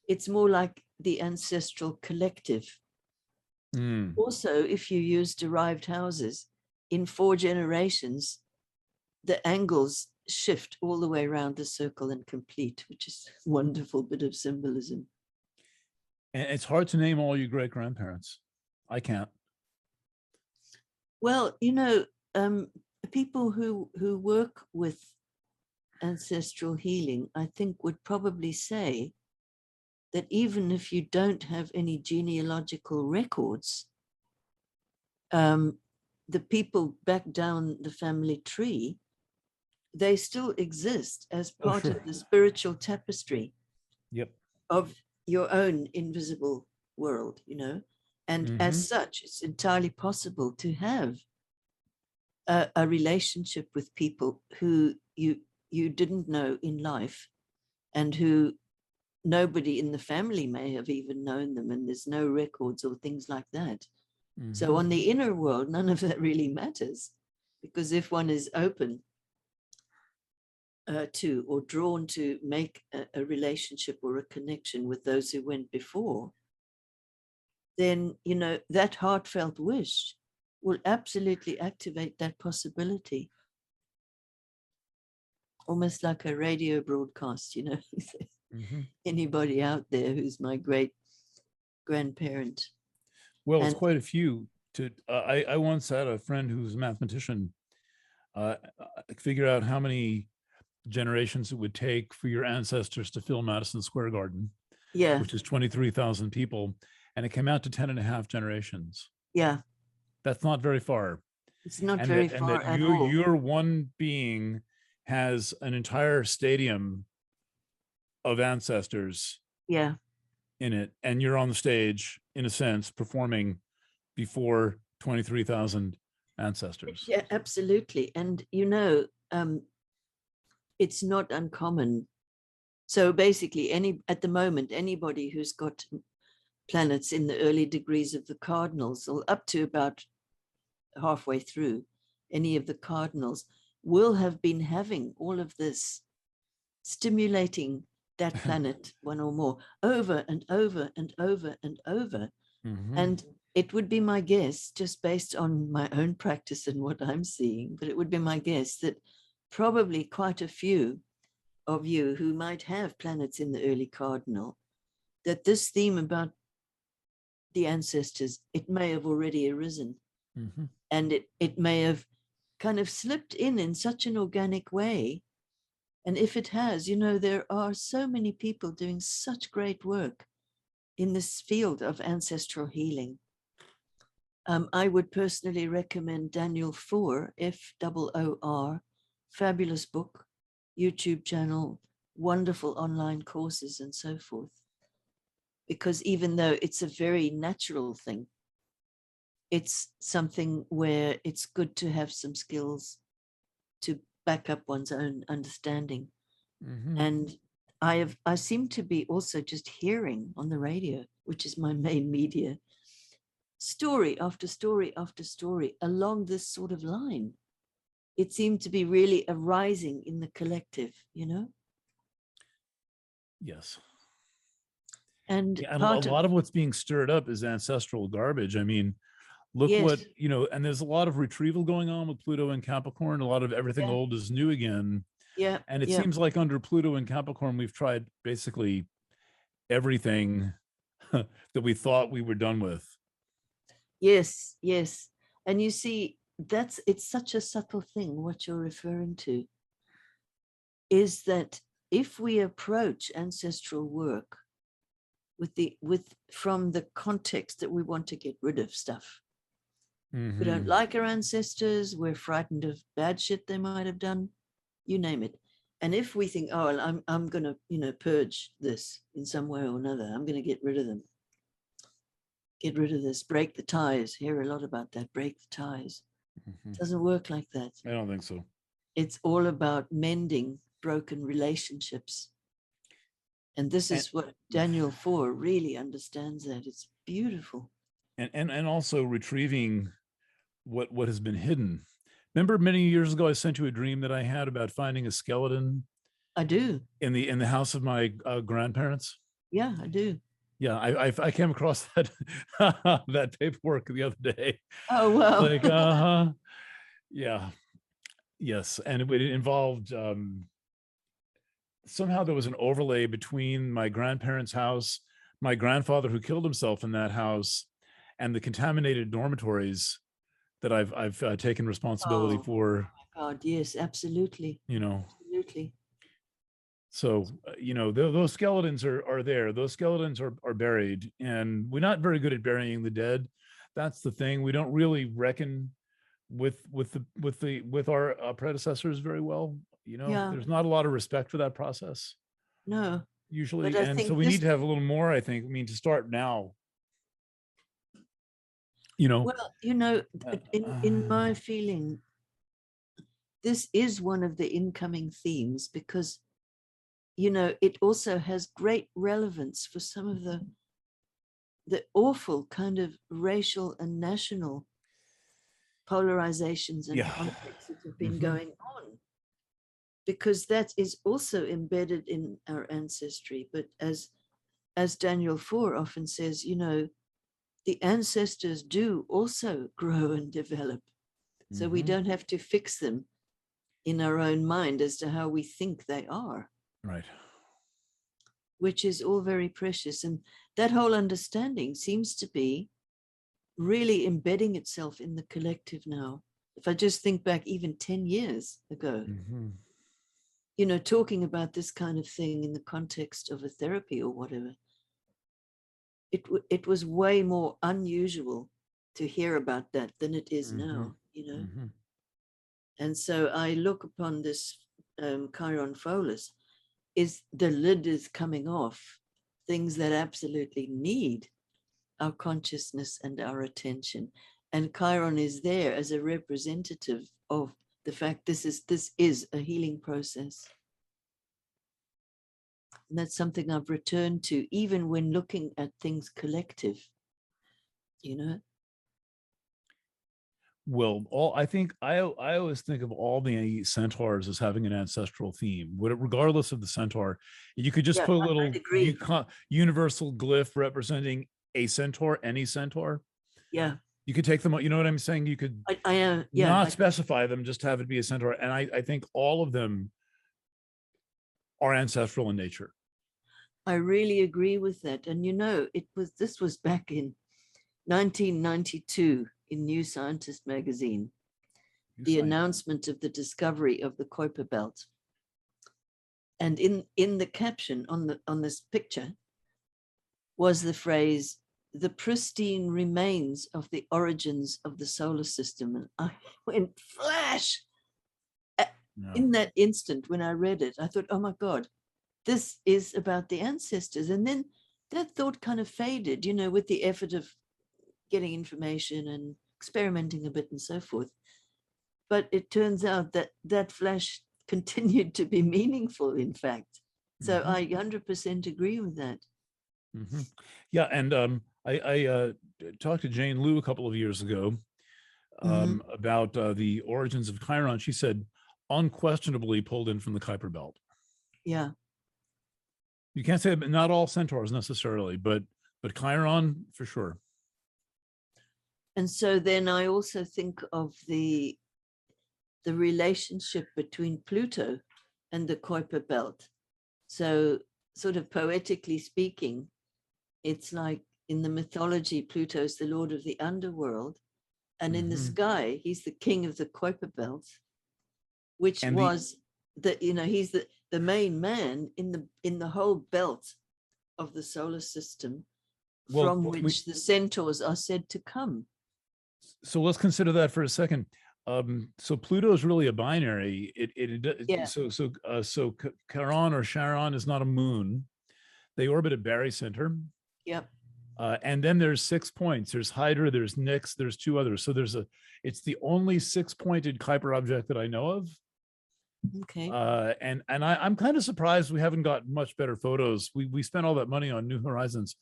it's more like the ancestral collective. Also, if you use derived houses, in 4 generations, the angles shift all the way around the circle and complete, which is a wonderful bit of symbolism. And it's hard to name all your great grandparents. I can't. Well, you know, people who work with ancestral healing, I think, would probably say that even if you don't have any genealogical records, the people back down the family tree, they still exist as part of the spiritual tapestry of your own invisible world, you know. And as such, it's entirely possible to have a relationship with people who you didn't know in life, and who nobody in the family may have even known them, and there's no records or things like that. So on the inner world, none of that really matters, because if one is open to or drawn to make a relationship or a connection with those who went before, then, you know, that heartfelt wish will absolutely activate that possibility. Almost like a radio broadcast, you know. Anybody out there who's my great grandparent. Well, it's quite a few. I once had a friend who's a mathematician figure out how many generations it would take for your ancestors to fill Madison Square Garden, which is 23,000 people, and it came out to 10.5 generations. That's not very far. It's not very far at all. Your one being has an entire stadium of ancestors in it, and you're on the stage, in a sense, performing before 23,000 ancestors. Yeah, absolutely. And you know, it's not uncommon. So basically, at the moment, anybody who's got planets in the early degrees of the cardinals, or up to about halfway through any of the cardinals, will have been having all of this stimulating that planet, one or more, over and over and over and over. And it would be my guess, just based on my own practice and what I'm seeing, but it would be my guess that probably quite a few of you who might have planets in the early cardinal, that this theme about the ancestors, it may have already arisen. And it may have kind of slipped in such an organic way. And if it has, you know, there are so many people doing such great work in this field of ancestral healing. I would personally recommend Daniel Foor, Foor, fabulous book, YouTube channel, wonderful online courses and so forth. Because even though it's a very natural thing, it's something where it's good to have some skills to back up one's own understanding. And I seem to be also just hearing on the radio, which is my main media, story after story after story along this sort of line. It seemed to be really arising in the collective, you know? Yes. And a lot of what's being stirred up is ancestral garbage. I mean, look what, you know, and there's a lot of retrieval going on with Pluto and Capricorn. A lot of everything old is new again. And it seems like under Pluto and Capricorn, we've tried basically everything that we thought we were done with. Yes. And you see, it's such a subtle thing, what you're referring to, is that if we approach ancestral work from the context that we want to get rid of stuff. We don't like our ancestors, we're frightened of bad shit they might have done, you name it. And if we think, oh, I'm going to, you know, purge this in some way or another, I'm going to get rid of them. Get rid of this, break the ties. Hear a lot about that, break the ties. It doesn't work like that. I don't think so. It's all about mending broken relationships. And this is what Daniel Foor really understands that. It's beautiful. And also retrieving what has been hidden. Remember many years ago, I sent you a dream that I had about finding a skeleton. I do. In the house of my grandparents. Yeah, I do. Yeah, I came across that that paperwork the other day. Oh, wow. Like, yeah, yes, and it involved somehow there was an overlay between my grandparents' house, my grandfather who killed himself in that house, and the contaminated dormitories that I've taken responsibility for. Oh my God, yes, absolutely. You know, absolutely. So, you know, those skeletons are there. Those skeletons are buried, and we're not very good at burying the dead. That's the thing. We don't really reckon with our predecessors very well. Yeah, There's not a lot of respect for that process no, but usually, I and so think we need this, to have a little more. I think. I mean, to start now. You know. well, Uh, in my feeling, this is one of the incoming themes because, it also has great relevance for some of the awful kind of racial and national polarizations and yeah. conflicts that have been Hmm. going on, because that is also embedded in our ancestry. But as Daniel Four often says, the ancestors do also grow and develop. So we Hmm. don't have to fix them in our own mind as to how we think they are, Right. which is all very precious. And that whole understanding seems to be really embedding itself in the collective now. If I just think back even 10 years ago, Hmm. talking about this kind of thing in the context of a therapy or whatever, it was way more unusual to hear about that than it is Hmm. now. Hmm. And so I look upon this Chiron Folus, is the lid is coming off things that absolutely need our consciousness and our attention. And Chiron is there as a representative of the fact this is a healing process. And that's something I've returned to, even when looking at things collective, you know? Well, I think I always think of all the centaurs as having an ancestral theme. Regardless of the centaur, you could just Yeah, put a I'd little agree. universal glyph representing a centaur, any centaur. Yeah, You could take them. You know what I'm saying? You could I am. Yeah, not specify them, just have it be a centaur. And I think all of them are ancestral in nature. I really agree with that. And this was back in 1992 in New Scientist magazine, You the cite. announcement of the discovery of the Kuiper belt. And in the caption on this picture was the phrase, "the pristine remains of the origins of the solar system." And I went flash. No. In that instant when I read it, I thought, oh my God, this is about the ancestors. And then that thought kind of faded, with the effort of getting information and experimenting a bit and so forth. But it turns out that that flash continued to be meaningful, in fact. So Mm-hmm. I 100% agree with that. Mm-hmm. Yeah, and I talked to Jane Liu a couple of years ago Mhm. about the origins of Chiron. She said unquestionably pulled in from the Kuiper belt. Yeah. You can't say not all centaurs necessarily, but Chiron for sure. And so then I also think of the relationship between Pluto and the Kuiper belt. So, sort of poetically speaking, it's like in the mythology, Pluto's the lord of the underworld, and in the Mm-hmm. sky, he's the king of the Kuiper belt, which And the was he's the main man in the whole belt of the solar system, well, from which the centaurs are said to come. so let's consider that for a second. So Pluto is really a binary. Yeah. So Charon or Charon is not a moon. They orbit at barycenter. Yep. And then there's 6 points. There's Hydra, there's Nix, there's two others. So it's the only 6-pointed Kuiper object that I know of. Okay. And I'm kind of surprised we haven't got much better photos. We spent all that money on New Horizons,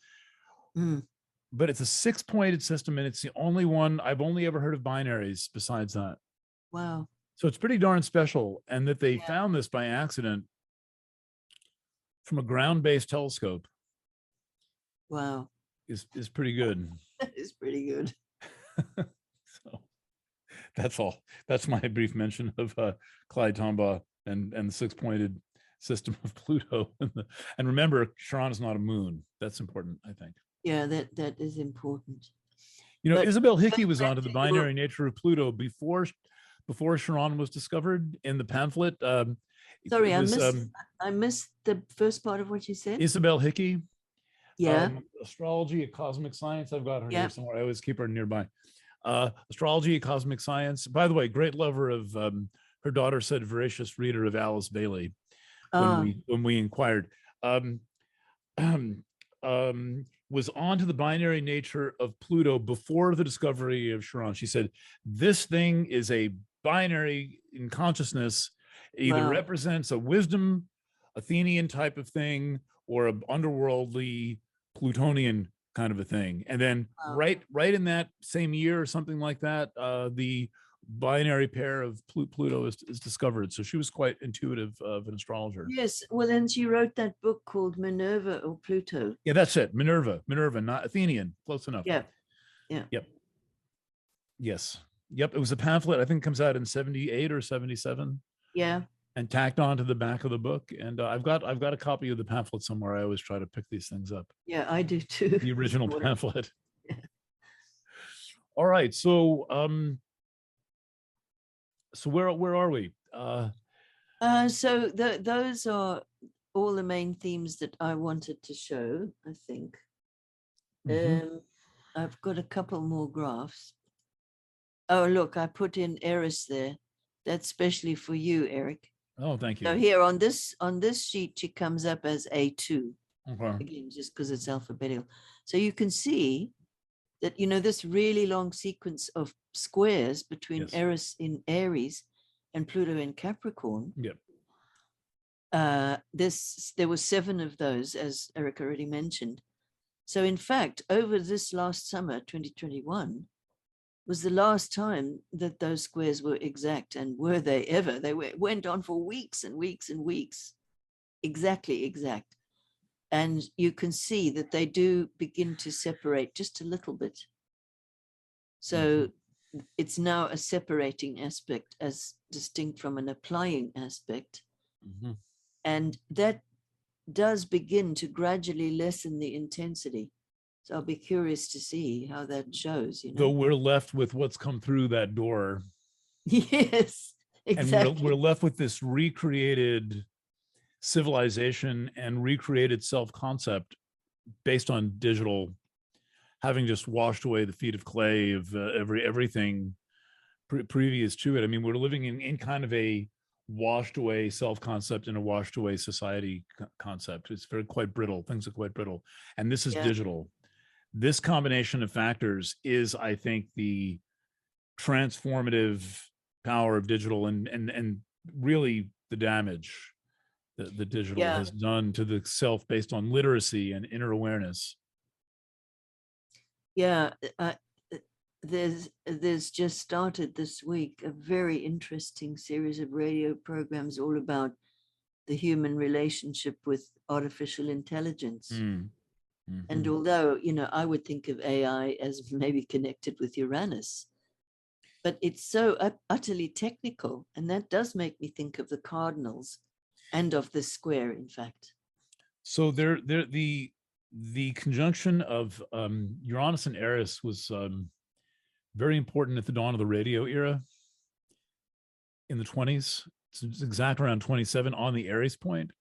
but it's a 6-pointed system, and it's the only one I've only ever heard of binaries besides that. Wow. So it's pretty darn special, and that they Yeah. found this by accident from a ground-based telescope Wow. is pretty good. That is pretty good. So that's all. That's my brief mention of Clyde Tombaugh and the 6-pointed system of Pluto. And remember, Charon is not a moon. That's important, I think. Yeah, that is important. But Isabel Hickey going was back onto the to your, binary nature of Pluto before Charon was discovered in the pamphlet. sorry, It was I missed the first part of what you said. Isabel Hickey, Yeah. astrology, a cosmic science. I've got her here Yeah. somewhere. I always keep her nearby. Astrology, cosmic science. By the way, great lover of her daughter said voracious reader of Alice Bailey when we inquired. Um, was on to the binary nature of Pluto before the discovery of Chiron. She said, this thing is a binary in consciousness. It either represents a wisdom, Athenian type of thing, or an underworldly Plutonian kind of a thing. And then right in that same year or something like that, the binary pair of Pluto is discovered. So she was quite intuitive of an astrologer. Yes, well, then she wrote that book called Minerva or Pluto. Yeah, that's it. Minerva, not Athenian. Close enough. Yeah. Yep. Yes. Yep. It was a pamphlet. I think it comes out in 78 or 77. Yeah. And tacked on to the back of the book. And I've got a copy of the pamphlet somewhere. I always try to pick these things up. Yeah, I do too. The original pamphlet. Yeah. All right. So so where are we? So those are all the main themes that I wanted to show, I think. I've got a couple more graphs. Oh, look, I put in Eris there. That's specially for you, Eric. Oh, thank you. So here on this sheet, she comes up as A2. Okay. Again, just because it's alphabetical. So you can see that, this really long sequence of squares between Eris in Aries and Pluto in Capricorn. Yep. There were 7 of those, as Eric already mentioned. So in fact, over this last summer, 2021, was the last time that those squares were exact. And were they ever? They went on for weeks and weeks and weeks, exactly exact. And you can see that they do begin to separate just a little bit. So it's now a separating aspect as distinct from an applying aspect. And that does begin to gradually lessen the intensity. So I'll be curious to see how that shows. Though we're left with what's come through that door. Yes, exactly. And we're left with this recreated civilization and recreated self-concept based on digital, having just washed away the feet of clay of everything previous to it. I mean, we're living in kind of a washed away self-concept and a washed away society concept. It's quite brittle. Things are quite brittle. And this is digital. This combination of factors is, I think, the transformative power of digital and really the damage that the digital has done to the self based on literacy and inner awareness. Yeah, there's just started this week a very interesting series of radio programs all about the human relationship with artificial intelligence. And although, I would think of AI as maybe connected with Uranus, but it's so utterly technical. And that does make me think of the cardinals and of the square, in fact. So the conjunction of Uranus and Eris was very important at the dawn of the radio era in the 20s. It's exact around 27 on the Aries point.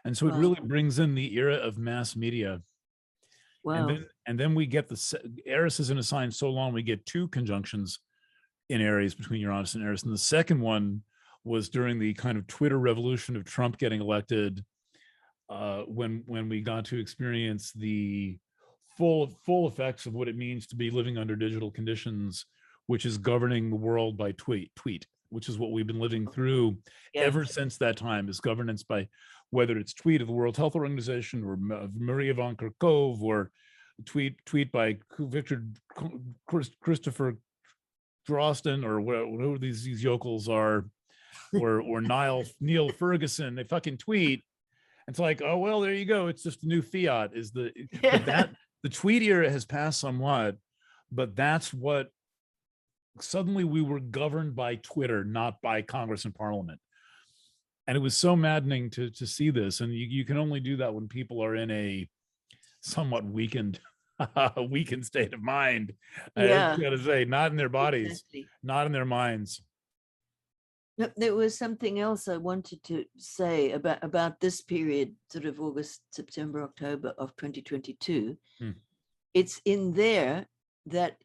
And so it really brings in the era of mass media. Wow. And then we get Eris is in a sign so long, we get 2 conjunctions in Aries between Uranus and Eris. And the second one was during the kind of Twitter revolution of Trump getting elected, when we got to experience the full effects of what it means to be living under digital conditions, which is governing the world by tweet, which is what we've been living through ever since that time, is governance by whether it's tweet of the World Health Organization or Maria von Kerkhove, or tweet by Victor Christopher Drosten, or whatever these yokels are, or Neil Ferguson. They fucking tweet. It's like, oh well, there you go. It's just a new fiat. The tweet era has passed somewhat, but that's what suddenly we were governed by Twitter, not by Congress and Parliament. And it was so maddening to see this. And you can only do that when people are in a somewhat weakened state of mind. I gotta say, not in their bodies, not in their minds. No, there was something else I wanted to say about this period, sort of August, September, October of 2022. It's in there that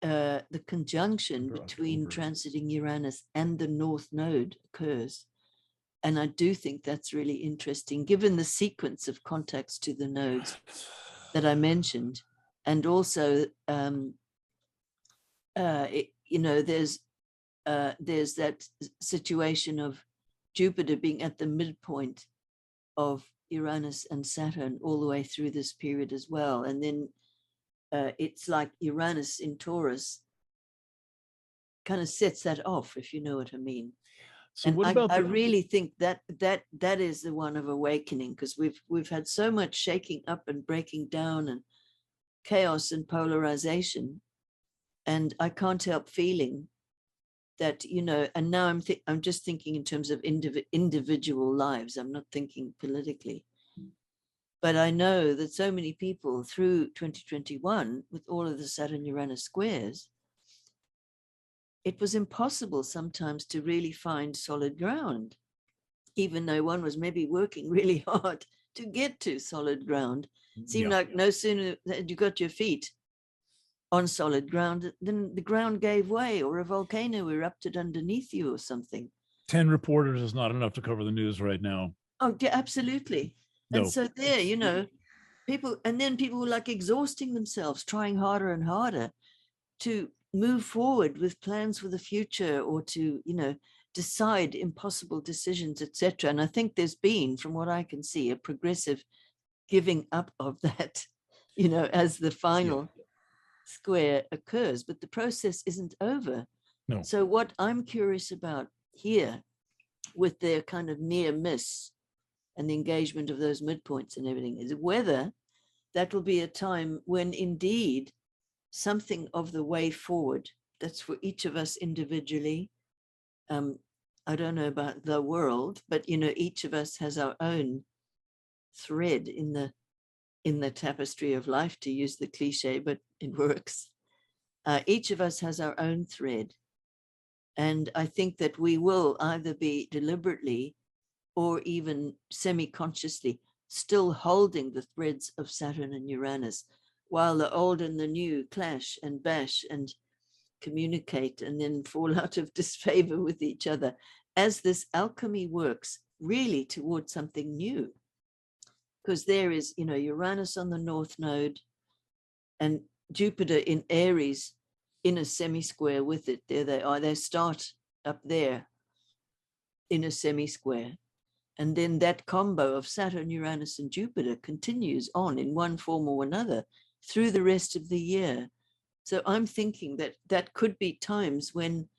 the conjunction between transiting Uranus and the North Node occurs. And I do think that's really interesting, given the sequence of contacts to the nodes that I mentioned. And also, there's that situation of Jupiter being at the midpoint of Uranus and Saturn all the way through this period as well. And then it's like Uranus in Taurus kind of sets that off, if you know what I mean. So and what about I really think that is the one of awakening, because we've had so much shaking up and breaking down and chaos and polarization, and I can't help feeling that, and now I'm just thinking in terms of individual lives. I'm not thinking politically, but I know that so many people through 2021, with all of the Saturn Uranus squares, it was impossible sometimes to really find solid ground, even though one was maybe working really hard to get to solid ground. It seemed like no sooner had you got your feet on solid ground, then the ground gave way, or a volcano erupted underneath you or something. 10 reporters is not enough to cover the news right now. Oh, yeah, absolutely. No. And so there, people were like exhausting themselves, trying harder and harder to move forward with plans for the future, or to, decide impossible decisions, etc. And I think there's been, from what I can see, a progressive giving up of that, as the final square occurs. But the process isn't over. No. So what I'm curious about here, with their kind of near miss and the engagement of those midpoints and everything, is whether that will be a time when indeed something of the way forward that's for each of us individually. I don't know about the world, but each of us has our own thread in the tapestry of life, to use the cliche, but it works. Each of us has our own thread, and I think that we will either be deliberately or even semi-consciously still holding the threads of Saturn and Uranus, while the old and the new clash and bash and communicate and then fall out of disfavor with each other, as this alchemy works really towards something new. Because there is, Uranus on the North Node and Jupiter in Eris in a semi-square with it. There they are. They start up there in a semi-square. And then that combo of Saturn, Uranus, and Jupiter continues on in one form or another through the rest of the year. So I'm thinking that could be times when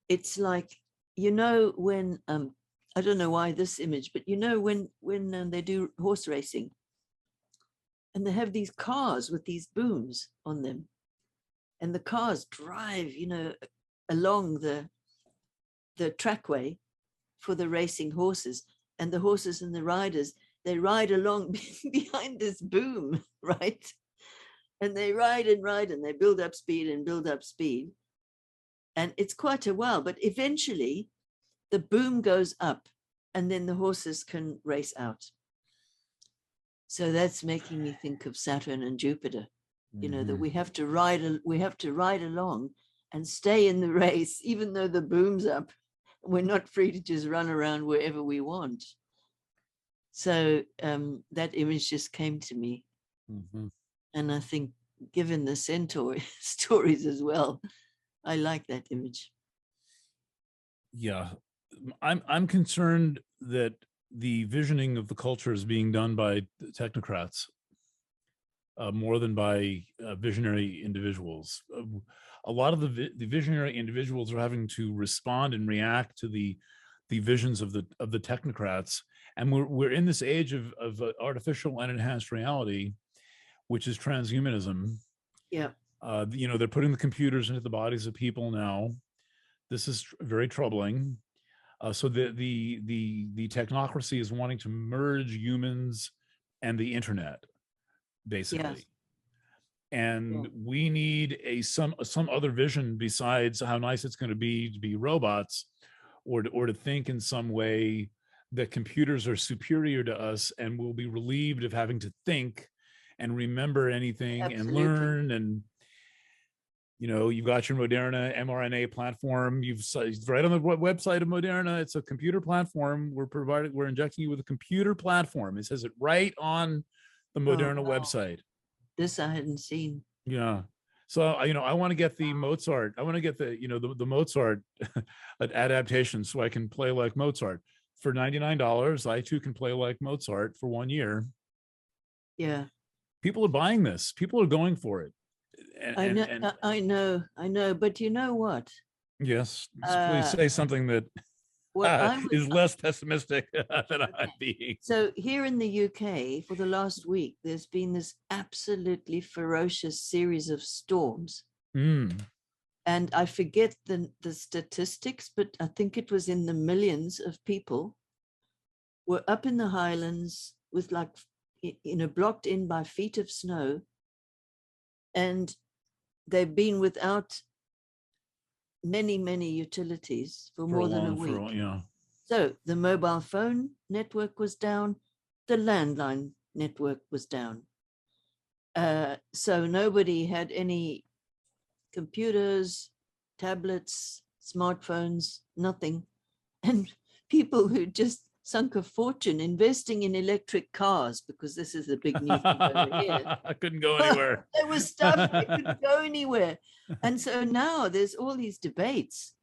it's like, when, I don't know why this image, but when they do horse racing and they have these cars with these booms on them, and the cars drive, along the trackway for the racing horses, and the horses and the riders, they ride along behind this boom, right? And they ride and they build up speed and build up speed. And it's quite a while, but eventually the boom goes up and then the horses can race out. So that's making me think of Saturn and Jupiter, that we have to ride along and stay in the race, even though the boom's up. We're not free to just run around wherever we want. So that image just came to me. And I think, given the Centaur stories as well, I like that image. Yeah, I'm concerned that the visioning of the culture is being done by technocrats more than by visionary individuals. A lot of the visionary individuals are having to respond and react to the visions of the technocrats, and we're in this age of artificial and enhanced reality, which is transhumanism. Yeah. They're putting the computers into the bodies of people now. This is very troubling. So the technocracy is wanting to merge humans and the internet, basically. Yes. And we need some other vision besides how nice it's going to be robots, or to think in some way that computers are superior to us and we'll be relieved of having to think and remember anything. Absolutely. And learn. And you've got your Moderna mRNA platform. It's right on the website of Moderna. It's a computer platform. We're injecting you with a computer platform. It says it right on the Moderna website. This I hadn't seen. Yeah. So, I want to get the Mozart. I want to get the Mozart adaptation so I can play like Mozart. For $99, I too can play like Mozart for 1 year. Yeah. People are buying this. People are going for it. I know. But you know what? Yes. Please say something that is less pessimistic than I'm being. So here in the UK, for the last week, there's been this absolutely ferocious series of storms. And I forget the statistics, but I think it was in the millions of people were up in the highlands with blocked in by feet of snow. And they've been without many, many utilities for more than a week. So the mobile phone network was down, the landline network was down. So nobody had any computers, tablets, smartphones, nothing. And people who just sunk a fortune investing in electric cars, because this is the big new thing over here. I couldn't go anywhere. There was stuff, they couldn't go anywhere. And so now there's all these debates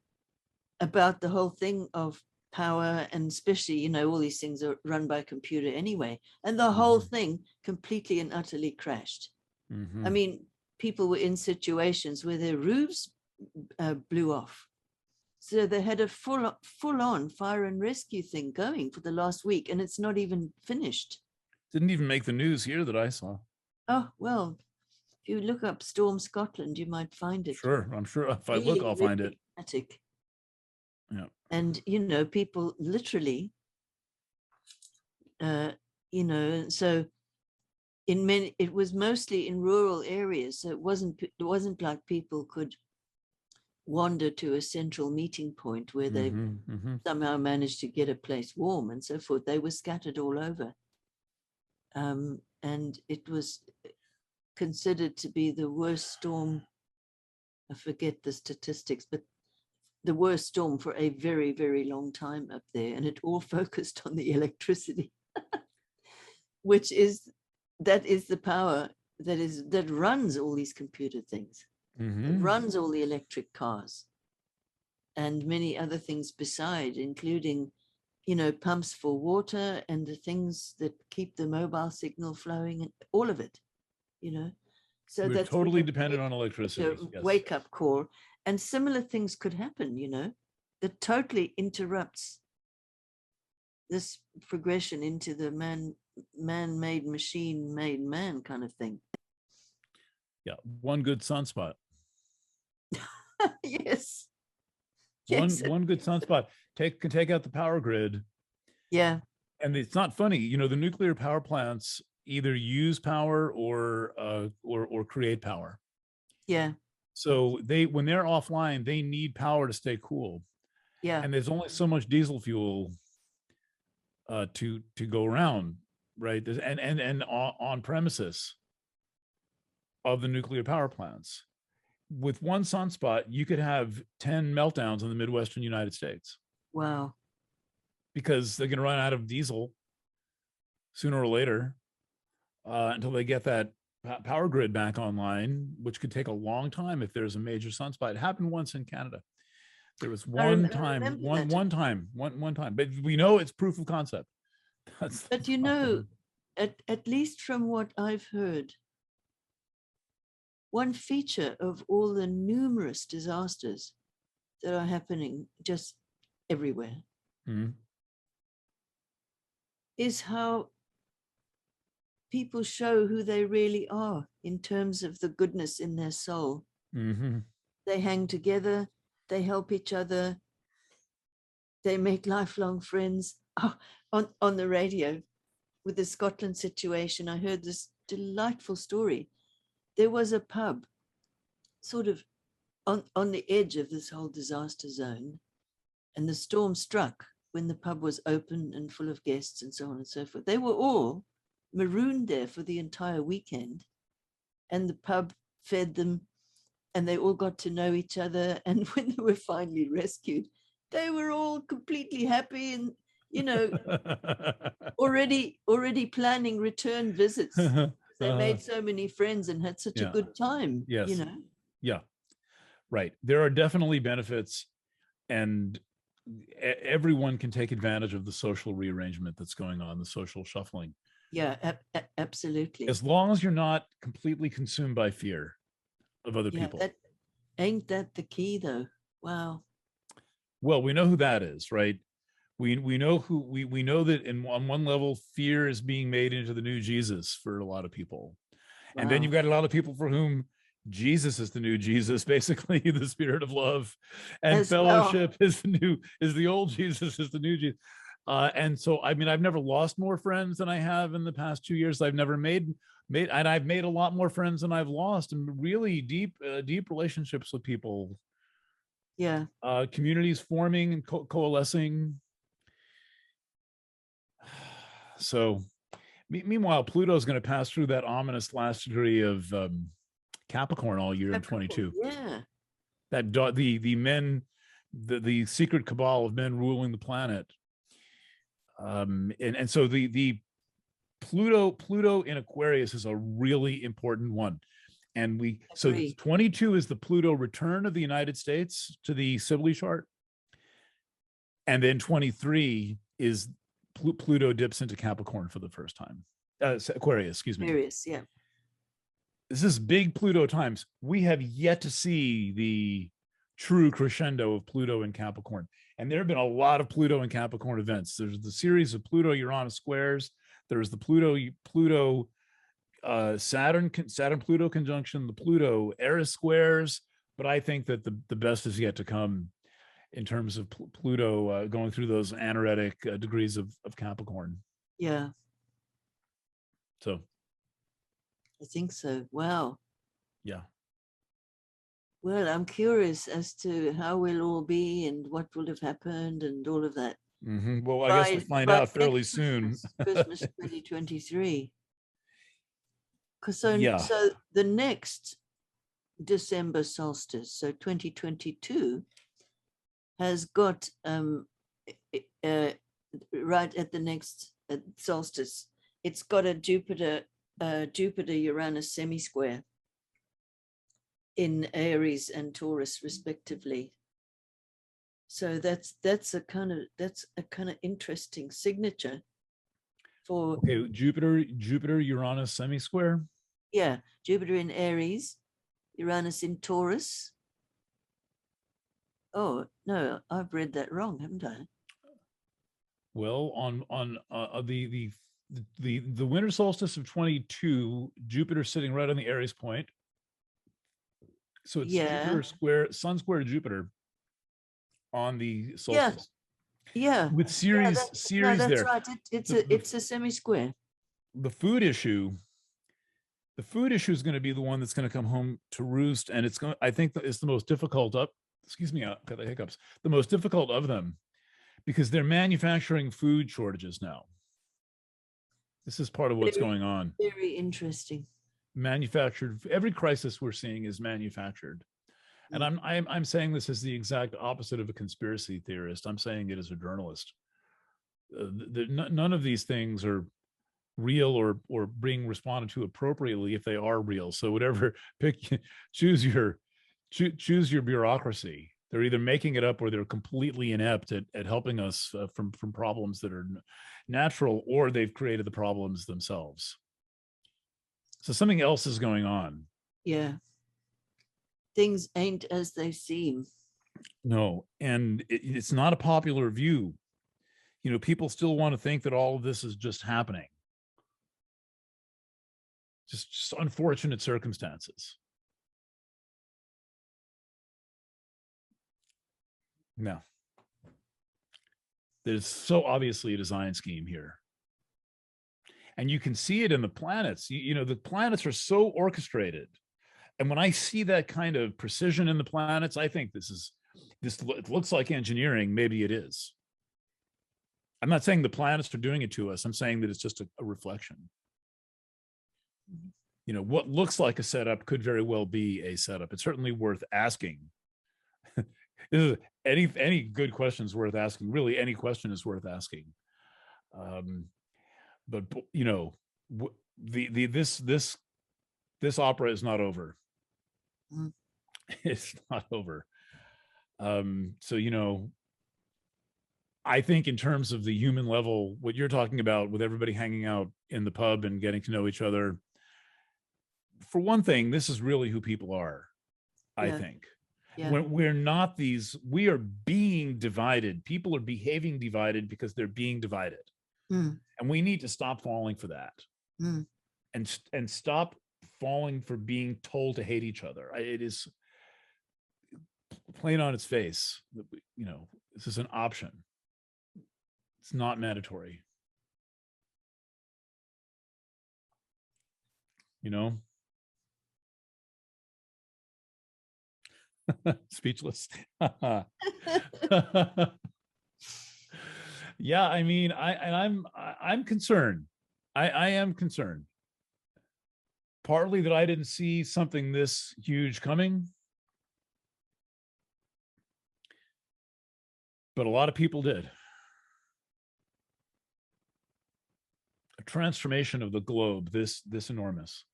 about the whole thing of power, and especially, all these things are run by a computer anyway. And the whole thing completely and utterly crashed. I mean, people were in situations where their roofs blew off. So they had a full-on fire and rescue thing going for the last week, and it's not even finished. Didn't even make the news here that I saw. Oh, well, if you look up Storm Scotland, you might find it. Sure, I'm sure if I look, I'll find it. Dramatic. Yeah. And, people literally, so it was mostly in rural areas. So it wasn't like people could wander to a central meeting point where they somehow managed to get a place warm and so forth. They were scattered all over. And it was considered to be the worst storm. I forget the statistics, but the worst storm for a very, very long time up there. And it all focused on the electricity, that is the power that runs all these computer things. It runs all the electric cars and many other things beside, including, pumps for water and the things that keep the mobile signal flowing, and all of it, So we're that's totally dependent on electricity. Yes. Wake-up call. And similar things could happen, that totally interrupts this progression into the man-made, machine-made man kind of thing. Yeah, one good sunspot. Yes. One good sunspot can take out the power grid. Yeah. And it's not funny, the nuclear power plants either use power or create power. Yeah. So when they're offline, they need power to stay cool. Yeah. And there's only so much diesel fuel to go around, right? And on premises of the nuclear power plants. With one sunspot, you could have 10 meltdowns in the Midwestern United States. Wow. Because they're going to run out of diesel sooner or later until they get that power grid back online, which could take a long time if there's a major sunspot. It happened once in Canada. There was one time, but we know it's proof of concept. But at least from what I've heard, one feature of all the numerous disasters that are happening just everywhere is how people show who they really are in terms of the goodness in their soul. They hang together, they help each other, they make lifelong friends. On the radio with the Scotland situation, I heard this delightful story. There was a pub sort of on the edge of this whole disaster zone, and the storm struck when the pub was open and full of guests and so on and so forth. They were all marooned there for the entire weekend, and the pub fed them and they all got to know each other. And when they were finally rescued, they were all completely happy and, you know, already planning return visits. They made so many friends and had such a good time, Yes. you know. Yeah, right. There are definitely benefits, and everyone can take advantage of the social rearrangement that's going on, the social shuffling. Yeah, absolutely. As long as you're not completely consumed by fear of other people. Ain't that the key, though? Wow. Well, we know who that is, right? We know who we know that on one level, fear is being made into the new Jesus for a lot of people. Wow. And then you've got a lot of people for whom Jesus is the new Jesus, basically the spirit of love and as fellowship is the old Jesus is the new Jesus. And so, I mean, I've never lost more friends than I have in the past 2 years. I've never made, and I've made a lot more friends than I've lost, and really deep relationships with people. Yeah. Communities forming and coalescing. So, meanwhile, Pluto is going to pass through that ominous last degree of Capricorn all year in 22. Yeah. That the men, the secret cabal of men ruling the planet. And so the Pluto in Aquarius is a really important one. And so 22 is the Pluto return of the United States to the Sibley chart. And then 23 is Pluto dips into Capricorn for the first time. Aquarius, excuse me. Aquarius, yeah. This is big Pluto times. We have yet to see the true crescendo of Pluto in Capricorn. And there have been a lot of Pluto and Capricorn events. There's the series of Pluto-Uranus squares. There's the Pluto Saturn Pluto conjunction, the Pluto Eris squares. But I think that the best is yet to come in terms of Pluto going through those anaretic degrees of Capricorn. Yeah. So I think so. Wow. Yeah. Well, I'm curious as to how we'll all be and what will have happened and all of that. Mm-hmm. Well, I guess we'll find out fairly soon. Christmas 2023. So the next December solstice, so 2022, has got right at the next solstice, it's got a Jupiter Uranus semi-square in Eris and Taurus respectively. So that's a kind of interesting signature for Jupiter Uranus semi-square. Yeah, Jupiter in Aries, Uranus in Taurus. Oh no, I've read that wrong, haven't I? Well, on the winter solstice of 22, Jupiter sitting right on the Aries point. So it's Jupiter square, Sun square Jupiter on the solstice. Yeah. With series that's there. Right. It's a semi-square. The food issue is going to be the one that's going to come home to roost, and I think it's the most difficult excuse me, I've got the hiccups. The most difficult of them, because they're manufacturing food shortages now. This is part of what's going on. Very interesting. Manufactured. Every crisis we're seeing is manufactured. And I'm saying this as the exact opposite of a conspiracy theorist. I'm saying it as a journalist. None of these things are real or being responded to appropriately if they are real. So whatever, choose your bureaucracy. They're either making it up or they're completely inept at helping us from problems that are natural, or they've created the problems themselves. So something else is going on. Yeah. Things ain't as they seem. No, and it's not a popular view. You know, people still want to think that all of this is just happening. Just unfortunate circumstances. No. There's so obviously a design scheme here. And you can see it in the planets. You know, the planets are so orchestrated. And when I see that kind of precision in the planets, I think it looks like engineering. Maybe it is. I'm not saying the planets are doing it to us. I'm saying that it's just a reflection. what looks like a setup could very well be a setup. It's certainly worth asking. Any good question is worth asking. Really, any question is worth asking. But this opera is not over. Mm. It's not over. So I think in terms of the human level, what you're talking about with everybody hanging out in the pub and getting to know each other, for one thing, this is really who people are. I think. Yeah. We're not we are being divided. People are behaving divided because they're being divided. Mm. And we need to stop falling for that. Mm. And stop falling for being told to hate each other. It is plain on its face. This is an option. It's not mandatory. Speechless. Yeah, I mean, I'm concerned. I am concerned. Partly that I didn't see something this huge coming, but a lot of people did. A transformation of the globe, this enormous.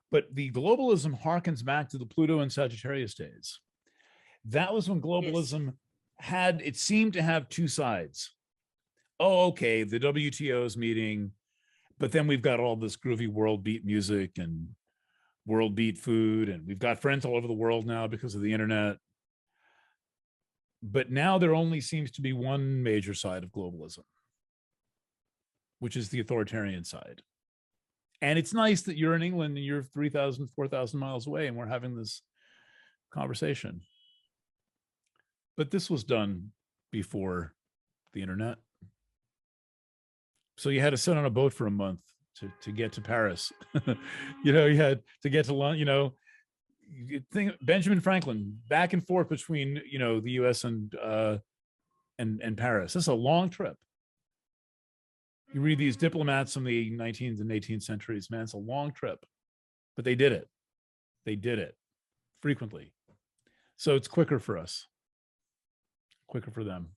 But the globalism harkens back to the Pluto and Sagittarius days. That was when globalism it seemed to have two sides. Oh, okay, the WTO's meeting, but then we've got all this groovy world beat music and world beat food, and we've got friends all over the world now because of the internet. But now there only seems to be one major side of globalism, which is the authoritarian side. And it's nice that you're in England and you're 3,000, 4,000 miles away and we're having this conversation. But this was done before the internet. So you had to sit on a boat for a month to get to Paris. You had to get to London, Benjamin Franklin back and forth between, the US and Paris. This is a long trip. You read these diplomats from the 19th and 18th centuries, man, it's a long trip, but they did it. They did it frequently. So it's quicker for us, quicker for them.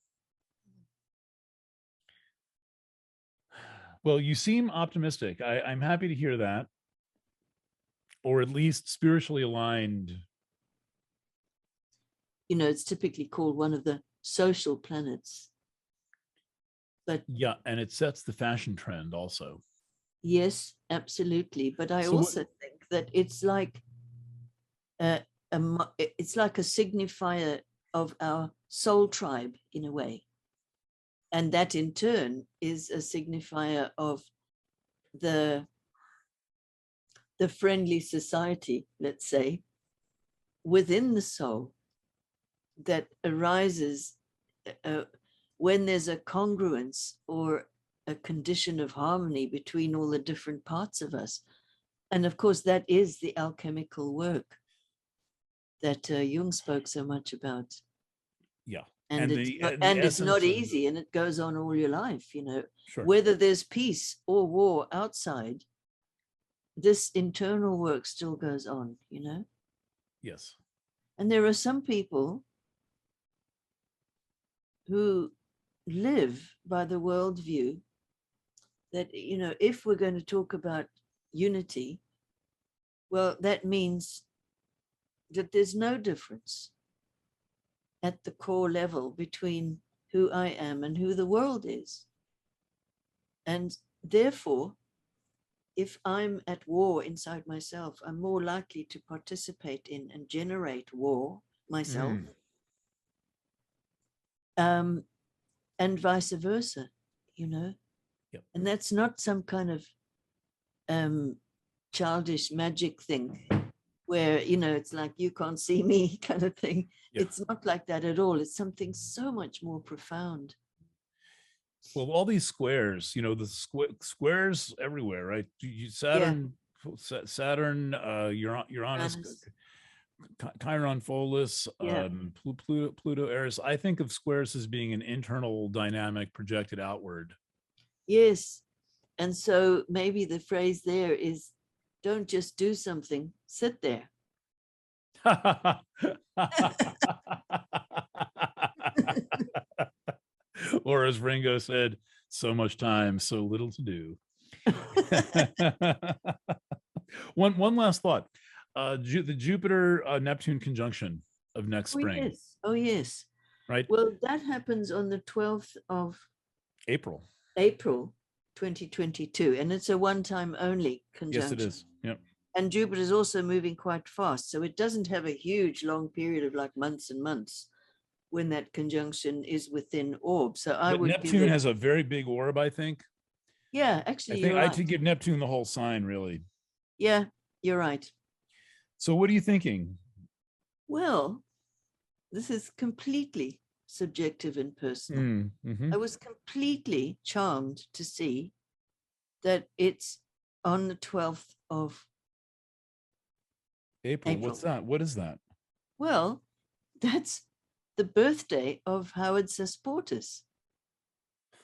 Well, you seem optimistic. I'm happy to hear that, or at least spiritually aligned. It's typically called one of the social planets. But yeah, and it sets the fashion trend also. Yes, absolutely. But I also think that it's like a signifier of our soul tribe in a way. And that in turn is a signifier of the friendly society, let's say, within the soul that arises when there's a congruence or a condition of harmony between all the different parts of us. And of course, that is the alchemical work that Jung spoke so much about. Yeah. And it's not easy, and it goes on all your life, Sure. Whether there's peace or war outside, this internal work still goes on, Yes. And there are some people who live by the worldview that, if we're going to talk about unity, well, that means that there's no difference at the core level between who I am and who the world is. And therefore, if I'm at war inside myself, I'm more likely to participate in and generate war myself. And vice versa, Yep. And that's not some kind of childish magic thing where, it's like you can't see me kind of thing. Yeah. It's not like that at all. It's something so much more profound. Well, all these squares, the squares everywhere, right? Saturn, Uranus, Chiron, Pholus, Pluto, Eris. I think of squares as being an internal dynamic projected outward. Yes. And so maybe the phrase there is don't just do something, sit there. Or as Ringo said, so much time, so little to do. One last thought. The Jupiter Neptune conjunction of next spring. Yes. Oh, yes. Right. Well, that happens on the 12th of April 2022, and it's a one-time only conjunction. Yes, it is. Yep. And Jupiter is also moving quite fast, so it doesn't have a huge long period of like months and months when that conjunction is within orb. So I would Neptune has a very big orb, I think. Yeah, actually, I think you're right. I'd give Neptune the whole sign, really. Yeah, you're right. So what are you thinking? Well, this is completely subjective and personal. I was completely charmed to see that it's on the 12th of April. What's that? What is that? Well, that's the birthday of Howard Sasportus,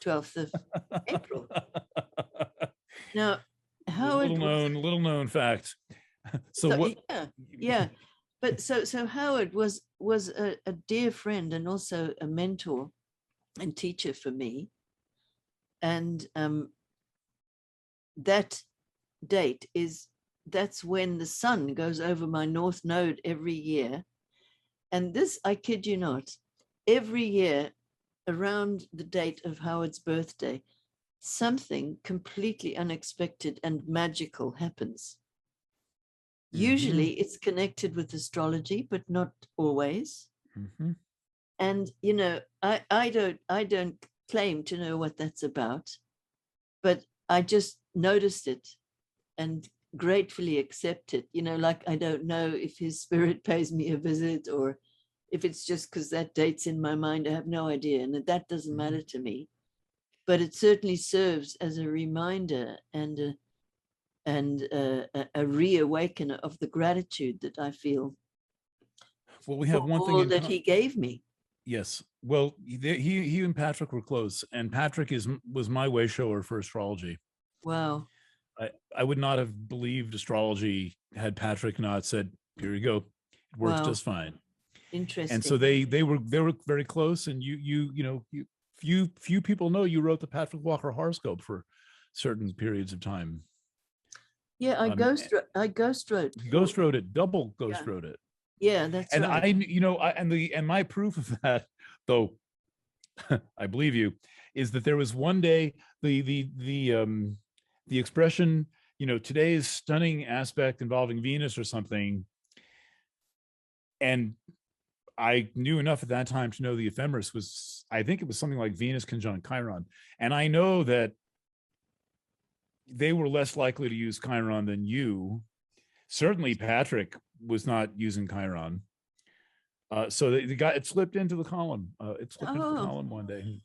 12th of April. Now, Howard, little known fact. So what? Yeah. But so Howard was a dear friend and also a mentor and teacher for me. And that date that's when the sun goes over my north node every year. And this, I kid you not, every year around the date of Howard's birthday, something completely unexpected and magical happens. Usually it's connected with astrology, but not always. And, you know, I don't claim to know what that's about, but I just noticed it and gratefully accept it. You know, like, I don't know if his spirit pays me a visit or if it's just because that date's in my mind. I have no idea. And that doesn't matter to me, but it certainly serves as a reminder and a reawakener of the gratitude that I feel. Well, we have one thing all that he gave me. Yes. Well, he and Patrick were close, and Patrick was my way shower for astrology. Wow. I would not have believed astrology had Patrick not said, "Here you go, it works just fine." Interesting. And so they were very close, and few people know you wrote the Patrick Walker horoscope for certain periods of time. Yeah, I ghost wrote. Ghost wrote it, double ghost wrote it. Yeah, that's and right. And my proof of that, though, I believe you, is that there was one day the expression, today's stunning aspect involving Venus or something, and I knew enough at that time to know the ephemeris was, I think it was something like Venus conjunct Chiron, and I know that they were less likely to use Chiron than you. Certainly Patrick was not using Chiron. So it slipped into the column. It slipped into the column one day.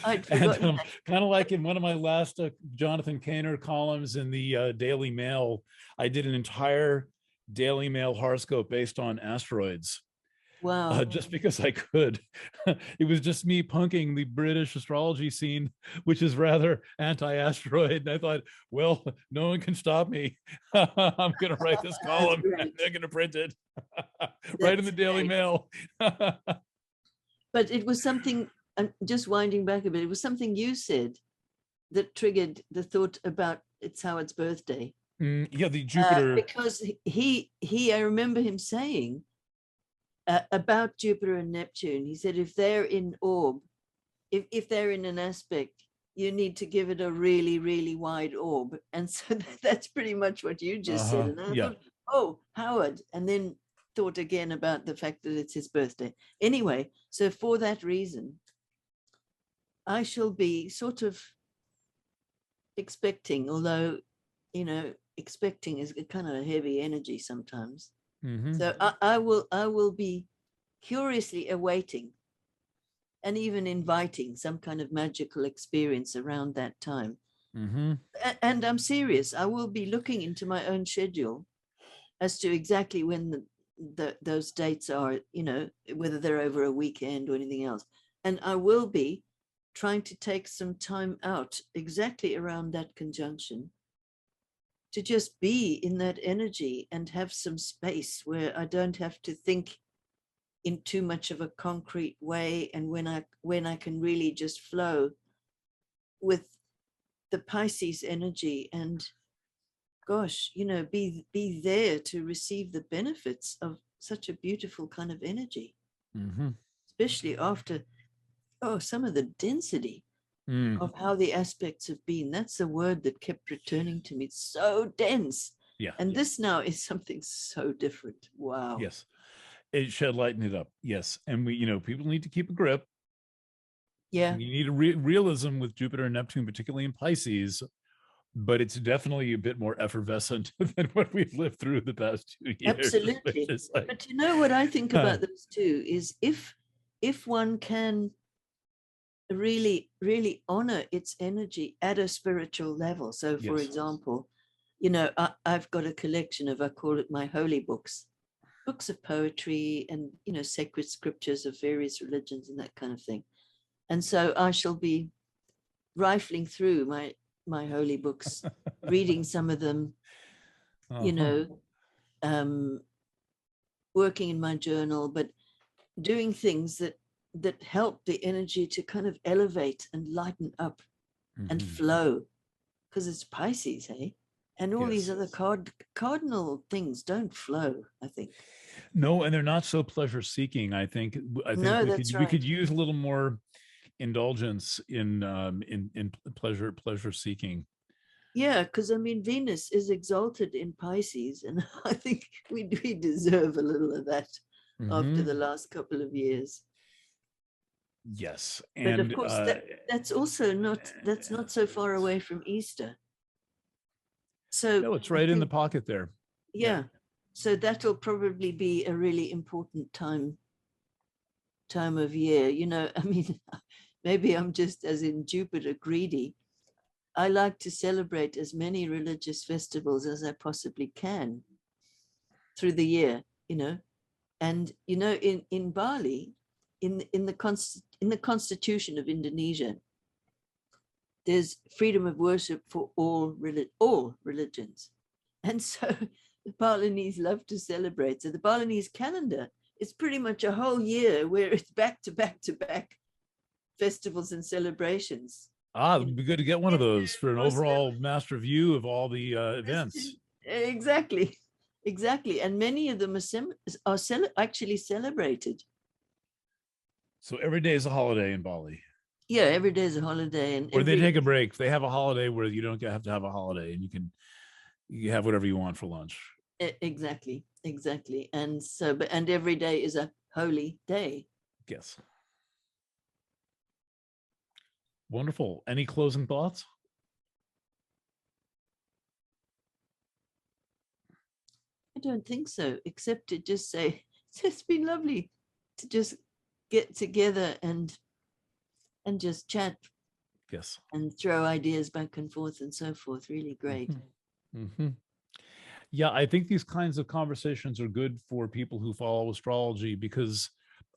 I'd forgotten. Kind of like in one of my last Jonathan Kainer columns in the Daily Mail, I did an entire Daily Mail horoscope based on asteroids. Wow. Just because I could. It was just me punking the British astrology scene, which is rather anti-asteroid. And I thought, well, no one can stop me. I'm going to write this column and they're going to print it right in the Daily Mail. But it was something, just winding back a bit, it was something you said that triggered the thought about it's Howard's birthday. Yeah, the Jupiter. Because I remember him saying, about Jupiter and Neptune, he said, if they're in orb, if they're in an aspect, you need to give it a really, really wide orb. And so that's pretty much what you just said. And I thought, oh, Howard, and then thought again about the fact that it's his birthday. Anyway, so for that reason, I shall be sort of expecting, although, expecting is kind of a heavy energy sometimes. So I will be curiously awaiting and even inviting some kind of magical experience around that time. And I'm serious. I will be looking into my own schedule as to exactly when those dates are, whether they're over a weekend or anything else. And I will be trying to take some time out exactly around that conjunction to just be in that energy and have some space where I don't have to think in too much of a concrete way, and when I can really just flow with the Pisces energy and, gosh, be there to receive the benefits of such a beautiful kind of energy, especially after some of the density of how the aspects have been. That's the word that kept returning to me. It's so dense. Yeah. And this now is something so different. Wow. Yes. It should lighten it up. Yes. And people need to keep a grip. Yeah. You need a realism with Jupiter and Neptune, particularly in Pisces, but it's definitely a bit more effervescent than what we've lived through the past 2 years. Absolutely. But what I think about this too is if one can really, really honor its energy at a spiritual level. So, for example, I've got a collection of, I call it my holy books of poetry and, sacred scriptures of various religions and that kind of thing. And so I shall be rifling through my holy books, reading some of them, working in my journal, but doing things that help the energy to kind of elevate and lighten up and flow, because it's Pisces, hey? And all these other cardinal things don't flow, I think. No, and they're not so pleasure seeking. I think we could use a little more indulgence in pleasure seeking. Yeah, because I mean, Venus is exalted in Pisces, and I think we deserve a little of that after the last couple of years. Yes, and but of course that's also that's not so far away from Easter. So no, it's right in the pocket there. Yeah. So that'll probably be a really important time of year. I mean, maybe I'm just, as in Jupiter, greedy. I like to celebrate as many religious festivals as I possibly can through the year, and in Bali, in the constitution of Indonesia, there's freedom of worship for all religions. And so the Balinese love to celebrate. So the Balinese calendar is pretty much a whole year where it's back to back to back festivals and celebrations. It'd be good to get one of those for an overall master view of all the events. Exactly. And many of them are actually celebrated. So every day is a holiday in Bali. Yeah, every day is a holiday. Or they take a break. They have a holiday where you don't have to have a holiday, and you have whatever you want for lunch. Exactly. And so, and every day is a holy day. Yes. Wonderful. Any closing thoughts? I don't think so, except to just say it's been lovely to just get together and just chat. Yes. And throw ideas back and forth and so forth. Really great. Yeah, I think these kinds of conversations are good for people who follow astrology, because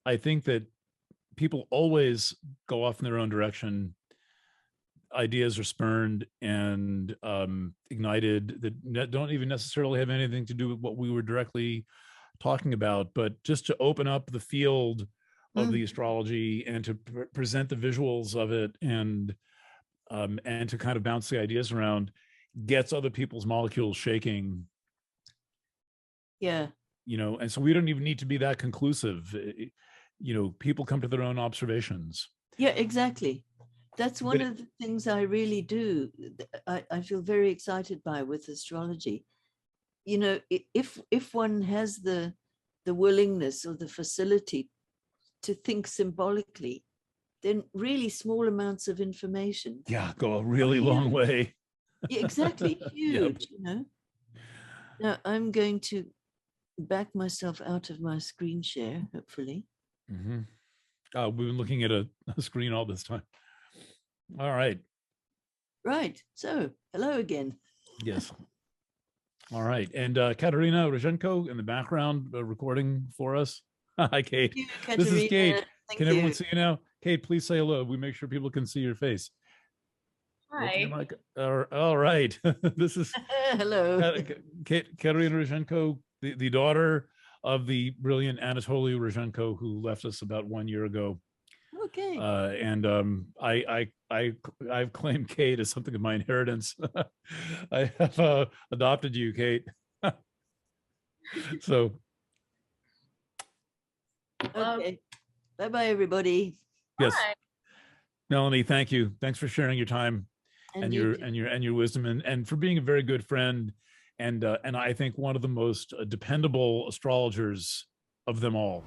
I think that people always go off in their own direction. Ideas are spurned and ignited that don't even necessarily have anything to do with what we were directly talking about, but just to open up the field of the astrology and to present the visuals of it and to kind of bounce the ideas around gets other people's molecules shaking. Yeah. And so we don't even need to be that conclusive. People come to their own observations. Yeah, exactly. That's one of the things I really do. I feel very excited by with astrology. If one has the willingness or the facility to think symbolically, then really small amounts of information go a really long way. Exactly. Huge. Yep. Now I'm going to back myself out of my screen share, hopefully. We've been looking at a screen all this time. All right. So hello again. Yes. All right. And Katerina Rozhenko in the background recording for us. Hi, Kate. This is Kate. Can everyone see you now? Kate, please say hello. We make sure people can see your face. Looking Hi. like all right. This is Hello. Katerina Rozhenko, the daughter of the brilliant Anatoly Rozhenko, who left us about 1 year ago. Okay. And I've claimed Kate as something of my inheritance. I have adopted you, Kate. So Okay. Bye-bye, everybody. yes, Hi. Melanie, thank you. Thanks for sharing your time and you your wisdom, and for being a very good friend, and I think one of the most dependable astrologers of them all.